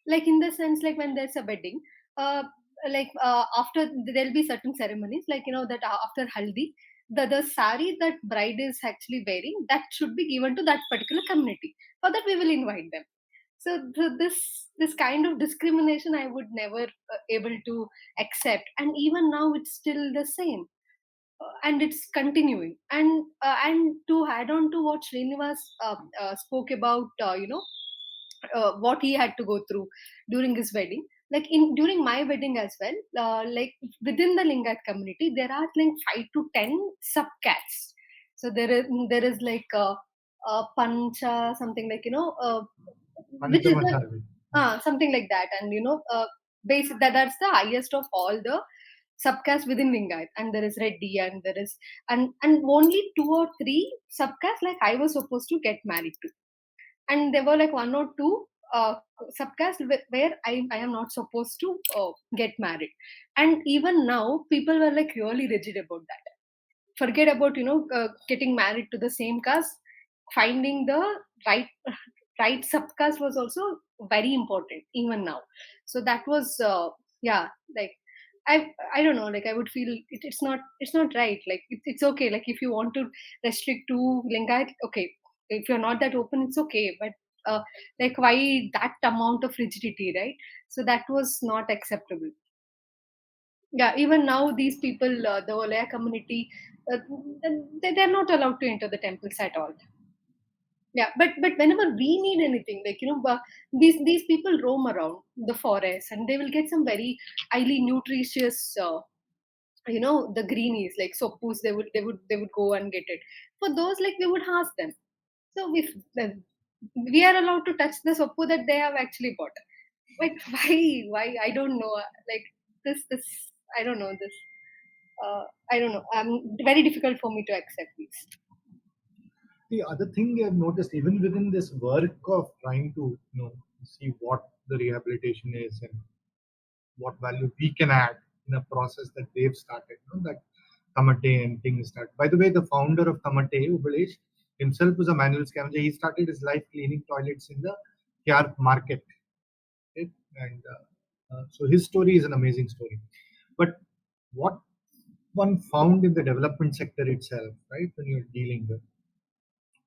like in the sense, like when there's a wedding, after there'll be certain ceremonies, like that after haldi, the sari that bride is actually wearing, that should be given to that particular community. For that we will invite them. So this kind of discrimination I would never able to accept, and even now it's still the same. And it's continuing. And to add on to what Srinivas spoke about, what he had to go through during his wedding, like in during my wedding as well, like within the Lingat community there are like 5 to 10 subcastes. So there is like pancha, something like, which is the something like that. And basic, that's the highest of all the subcaste within Lingayat. And there is Reddy, and there is, and only 2 or 3 subcastes like I was supposed to get married to. And there were like 1 or 2 subcasts where I am not supposed to get married. And even now people were like really rigid about that. Forget about getting married to the same caste, finding the right right subcaste was also very important even now. So that was yeah, like I don't know, like I would feel it's not right. Like it's okay, like if you want to restrict to Lingayat, okay. If you're not that open, it's okay. But like why that amount of rigidity, right? So that was not acceptable. Yeah, even now these people, the Olaya community, they're not allowed to enter the temples at all. Yeah, but whenever we need anything, like these people roam around the forest, and they will get some very highly nutritious the greenies like soppus. They would go and get it. For those, like we would ask them. So if we are allowed to touch the soppu that they have actually bought, like why I don't know. Like this I don't know this. I don't know. Very difficult for me to accept this. The other thing I've noticed, even within this work of trying to see what the rehabilitation is and what value we can add in a process that they've started, that Tamate and things start. By the way, the founder of Tamate, Ubalesh, himself was a manual scavenger. He started his life cleaning toilets in the Kyar market. Right? And so his story is an amazing story. But what one found in the development sector itself, right, when you're dealing with,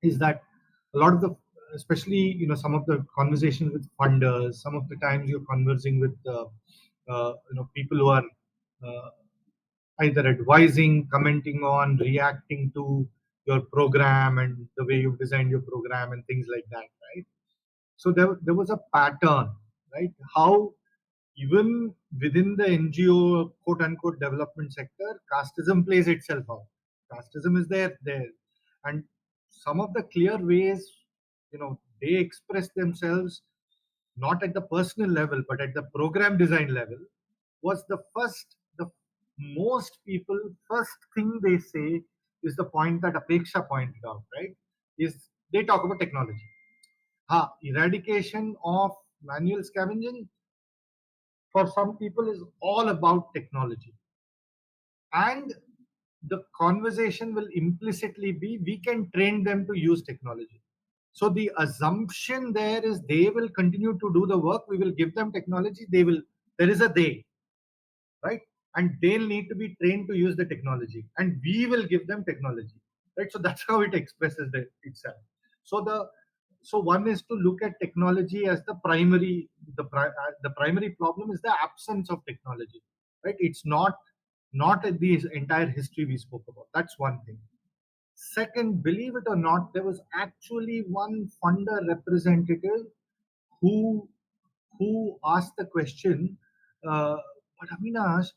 is that a lot of the, especially some of the conversations with funders, some of the times you're conversing with people who are uh, either advising, commenting on, reacting to your program and the way you've designed your program and things like that, right? So there was a pattern, right? How even within the NGO quote unquote development sector, casteism plays itself out. Casteism is there, and some of the clear ways, they express themselves not at the personal level but at the program design level was the most people first thing they say is the point that Apeksha pointed out, right? Is they talk about technology. Eradication of manual scavenging for some people is all about technology. And the conversation will implicitly be we can train them to use technology. So the assumption there is they will continue to do the work, we will give them technology, there is a they, right? And they'll need to be trained to use the technology and we will give them technology, right? So that's how it expresses itself. So one is to look at technology as the primary problem is the absence of technology, right? It's not the entire history we spoke about. That's one thing. Second, believe it or not, there was actually one funder representative who asked the question, but Avinash,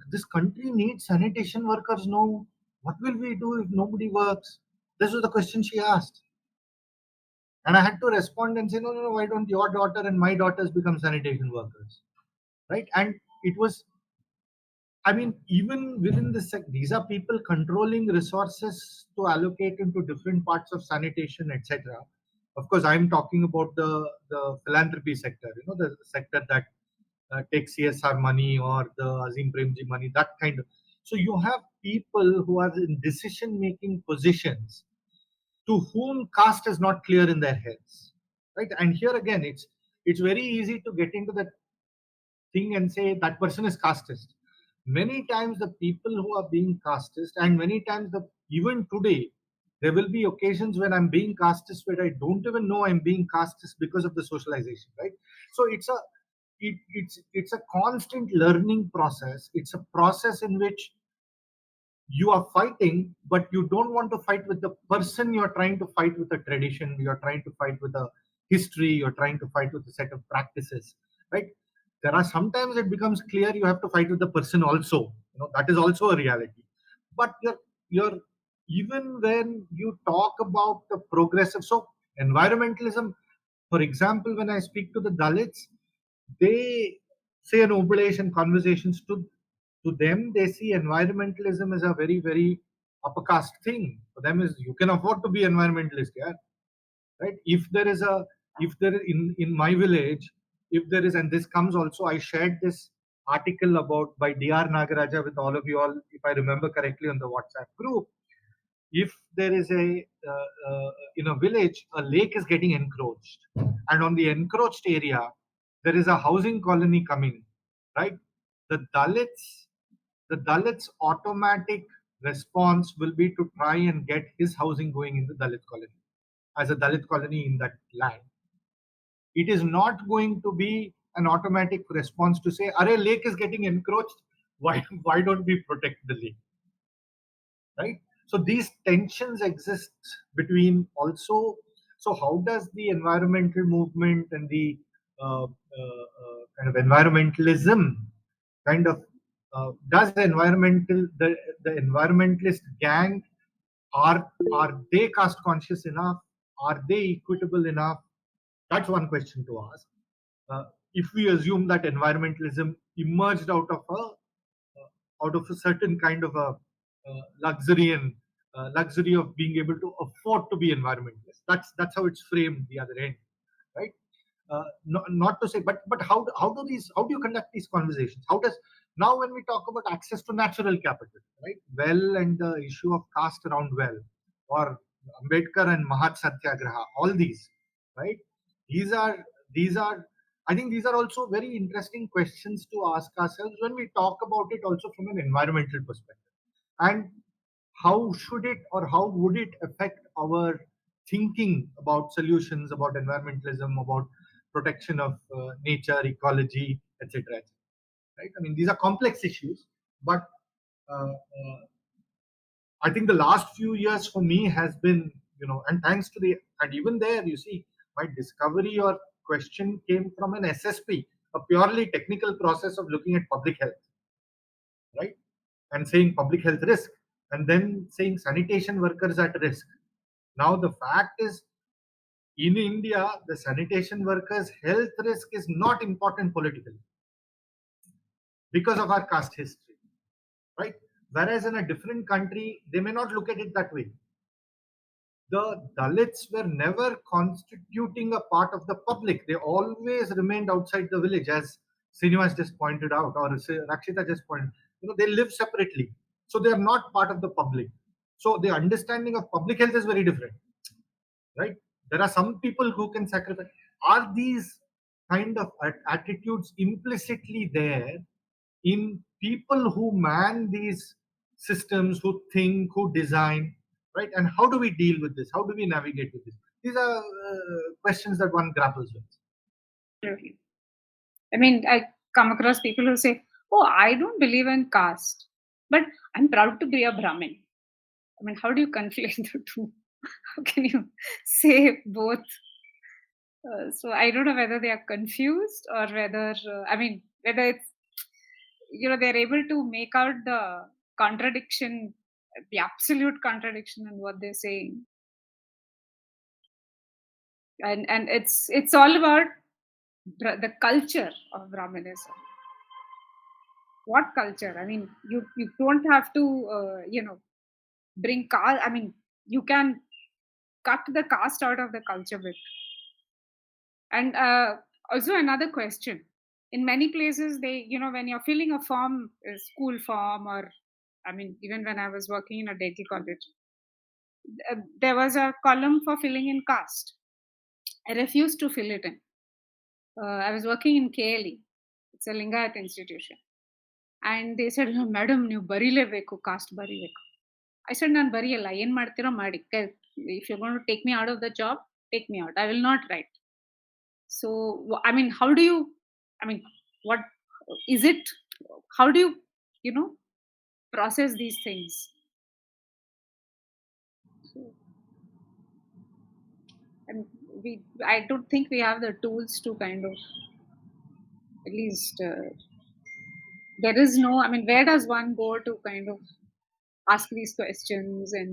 this country needs sanitation workers now. What will we do if nobody works? This was the question she asked. And I had to respond and say, no, why don't your daughter and my daughters become sanitation workers? Right? And it was, I mean, even within the these are people controlling resources to allocate into different parts of sanitation, etc. Of course, I'm talking about the philanthropy sector, the sector that takes CSR money or the Azim Premji money, that kind of. So you have people who are in decision-making positions to whom caste is not clear in their heads, right? And here again, it's very easy to get into that thing and say that person is casteist. Many times the people who are being casteist, and many times even today, there will be occasions when I'm being casteist where I don't even know I'm being casteist because of the socialization, right? So it's a constant learning process. It's a process in which you are fighting, but you don't want to fight with the person. You're trying to fight with a tradition. You're trying to fight with a history. You're trying to fight with a set of practices, right? There are sometimes it becomes clear you have to fight with the person also. That is also a reality. But you're even when you talk about the progressive, so environmentalism, for example, when I speak to the Dalits, they say an oblation conversations to them, they see environmentalism as a very, very upper caste thing. For them is you can afford to be environmentalist, yeah, right? If there in my village, if there is, and this comes also, I shared this article about by Dr. Nagaraja with all of you all, if I remember correctly, on the WhatsApp group. If there is in a village, a lake is getting encroached, and on the encroached area, there is a housing colony coming, right? The Dalits, the Dalits' automatic response will be to try and get his housing going in the Dalit colony, as a Dalit colony in that land. It is not going to be an automatic response to say, "Arey, lake is getting encroached. Why don't we protect the lake?" Right? So these tensions exist between also. So how does the environmental movement and the kind of environmentalism kind of does the environmentalist gang, are they caste conscious enough? Are they equitable enough? That's one question to ask. If we assume that environmentalism emerged out of a certain kind of a luxury of being able to afford to be environmentalist. That's how it's framed the other end, right? Not to say, but how do you conduct these conversations? How does now when we talk about access to natural capital, right? Well, and the issue of caste around well, or Ambedkar and Mahat Satyagraha, all these. right? These are I think these are also very interesting questions to ask ourselves when we talk about it also from an environmental perspective. And how should it or how would it affect our thinking about solutions, about environmentalism, about protection of nature, ecology, etc., right? I mean, these are complex issues, but I think the last few years for me has been, and thanks to and even there, you see, my discovery or question came from an SSP, a purely technical process of looking at public health, right? And saying public health risk, and then saying sanitation workers at risk. Now, the fact is, in India, the sanitation workers' health risk is not important politically because of our caste history, right? Whereas in a different country, they may not look at it that way. The Dalits were never constituting a part of the public. They always remained outside the village, as Srinivas just pointed out, or Rakshita just pointed. They live separately, so they are not part of the public. So the understanding of public health is very different, right? There are some people who can sacrifice. Are these kind of attitudes implicitly there in people who man these systems, who think, who design, right? And how do we deal with this? How do we navigate with this? These are questions that one grapples with. Absolutely. I mean, I come across people who say, "Oh, I don't believe in caste, but I'm proud to be a Brahmin." I mean, how do you conflate the two? How can you say both? So I don't know whether they are confused or whether whether it's they're able to make out the contradiction, the absolute contradiction in what they're saying, and it's all about the culture of Brahmanism. What culture? I mean, you don't have to bring caste. I mean, you can cut the caste out of the culture bit. And also another question. In many places, they when you're filling a form, a school form, or I mean, even when I was working in a dental college, there was a column for filling in caste. I refused to fill it in. I was working in KLE. It's a Lingayat institution. And they said, "Madam, ನೀವು ಬರೀಲೇಬೇಕು cost ಬರೀಬೇಕು." I said, ನಾನು ಬರೆಯಲ್ಲ, ಏನು ಮಾಡ್ತೀರೋ ಮಾಡಿ. If you're going to take me out of the job, take me out. I will not write. So, I mean, how do you, I mean, what is it? How do you, process these things? So, and I don't think we have the tools to kind of, at least, there is no, I mean, where does one go to kind of ask these questions and,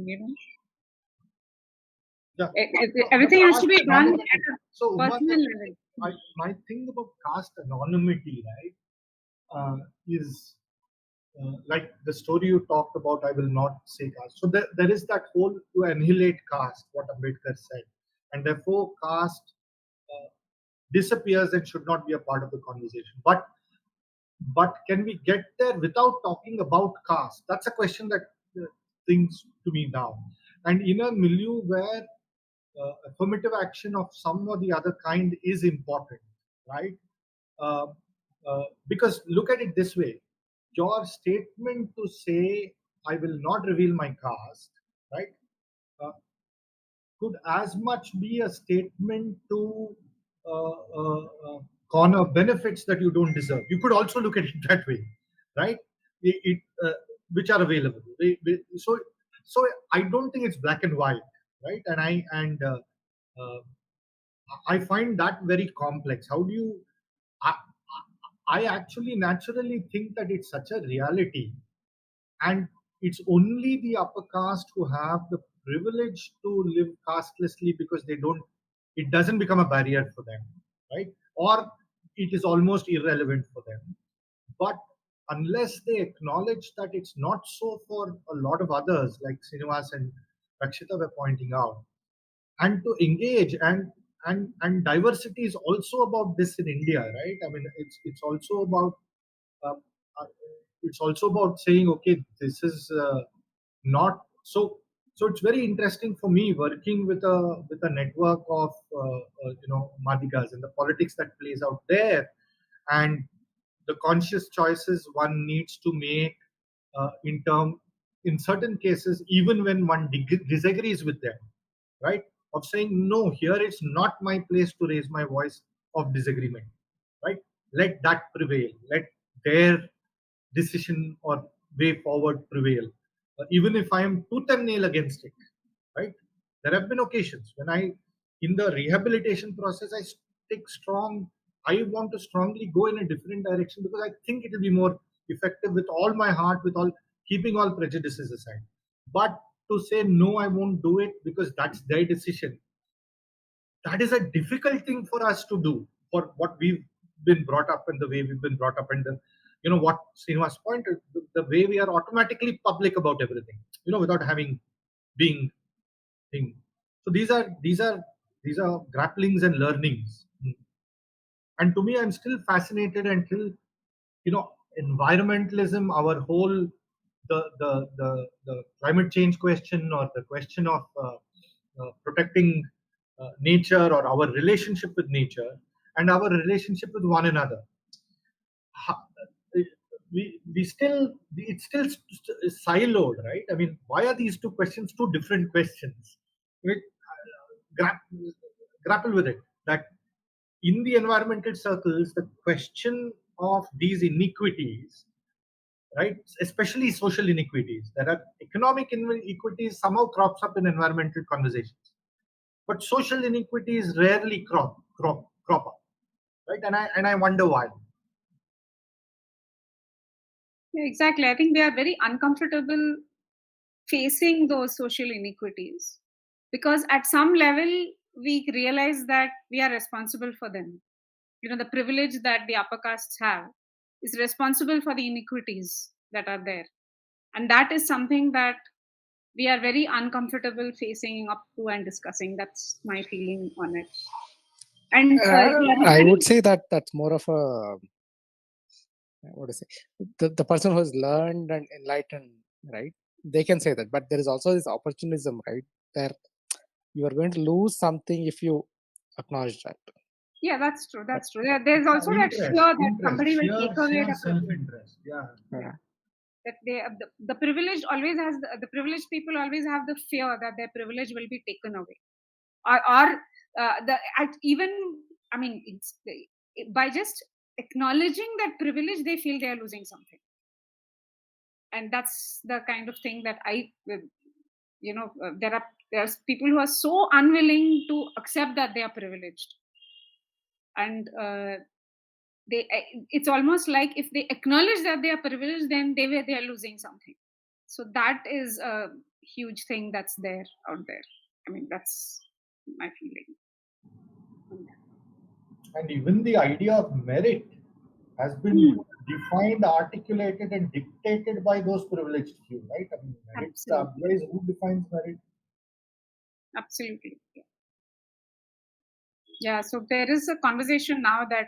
everything has to be done at a personal level. My thing about caste anonymity, right, is like the story you talked about. I will not say caste. So there is that whole to annihilate caste, what Ambedkar said, and therefore caste disappears and should not be a part of the conversation. But can we get there without talking about caste? That's a question that thinks to me now. And in a milieu where affirmative action of some or the other kind is important, right? Uh, because look at it this way: your statement to say I will not reveal my caste, right, could as much be a statement to corner benefits that you don't deserve. You could also look at it that way, right? Which are available. So I don't think it's black and white, right? Uh, I find that very complex. How do you? I, I actually naturally think that it's such a reality, and it's only the upper caste who have the privilege to live castelessly because it doesn't become a barrier for them, right? Or it is almost irrelevant for them. But unless they acknowledge that it's not so for a lot of others, like Srinivas and Rakshita were pointing out, and to engage, and diversity is also about this in India, right? I mean, it's also about uh, it's also about saying, okay, this is not so. So it's very interesting for me working with a network of Madhikas and the politics that plays out there, and the conscious choices one needs to make in certain cases, even when one disagrees with them, right? Of saying, no, here it's not my place to raise my voice of disagreement, right? Let that prevail. Let their decision or way forward prevail. Even if I am tooth and nail against it, right? There have been occasions when in the rehabilitation process, I stick strong. I want to strongly go in a different direction because I think it will be more effective with all my heart, with all keeping all prejudices aside. But to say no, I won't do it because that's their decision. That is a difficult thing for us to do for what we've been brought up and the way we've been brought up and what Srinivas pointed, the way we are automatically public about everything, without having being thing. So these are grapplings and learnings. And to me, I'm still fascinated until environmentalism, our whole the climate change question, or the question of protecting nature, or our relationship with nature and our relationship with one another. Ha- we still it's still siloed, right? I mean, why are these two questions two different questions? We grapple with it, that in the environmental circles, the question of these inequities, right, especially social inequities, there are economic inequities somehow crops up in environmental conversations, but social inequities rarely crop up, right? And I wonder why. Yeah, exactly. I think we are very uncomfortable facing those social inequities because at some level we realize that we are responsible for them. The privilege that the upper castes have is responsible for the inequities that are there. And that is something that we are very uncomfortable facing up to and discussing. That's my feeling on it. And I would say that that's more of a, what to say, the person who has learned and enlightened, right? They can say that, but there is also this opportunism, right? There, you are going to lose something if you acknowledge that. yeah, that's true. That's true. There's also that fear that somebody will take away the privilege. Self-interest. Yeah. That the privileged always has the privileged people always have the fear that their privilege will be taken away, or even, I mean, by just acknowledging that privilege, they feel they are losing something, and that's the kind of thing that there's people who are so unwilling to accept that they are privileged, and it's almost like if they acknowledge that they are privileged, then they are losing something. So that is a huge thing that's there out there. I mean, that's my feeling. And even the idea of merit has been defined, articulated, and dictated by those privileged few, right? I mean, merit, otherwise, who defines merit? Absolutely. Yeah, so there is a conversation now that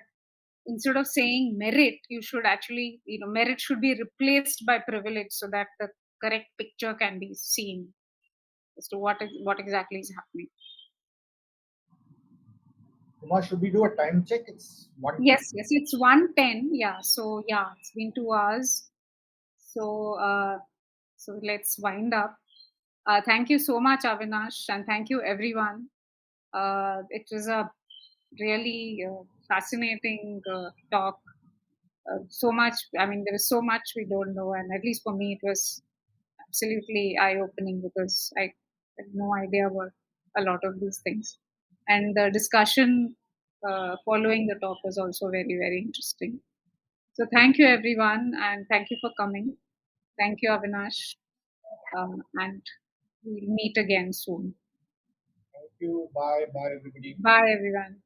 instead of saying merit, you should actually, merit should be replaced by privilege so that the correct picture can be seen as to what exactly is happening. Kumar, should we do a time check? It's 1:10. Yes, it's 1:10. Yeah, so yeah, it's been 2 hours. So let's wind up. Thank you so much, Avinash, and thank you everyone. It was a really fascinating talk. So much, I mean, there was so much we don't know, and at least for me, it was absolutely eye-opening because I had no idea about a lot of these things. And the discussion following the talk was also very, very interesting. So thank you, everyone, and thank you for coming. Thank you, Avinash, and we'll meet again soon. Thank you. Bye, everybody. Bye, everyone.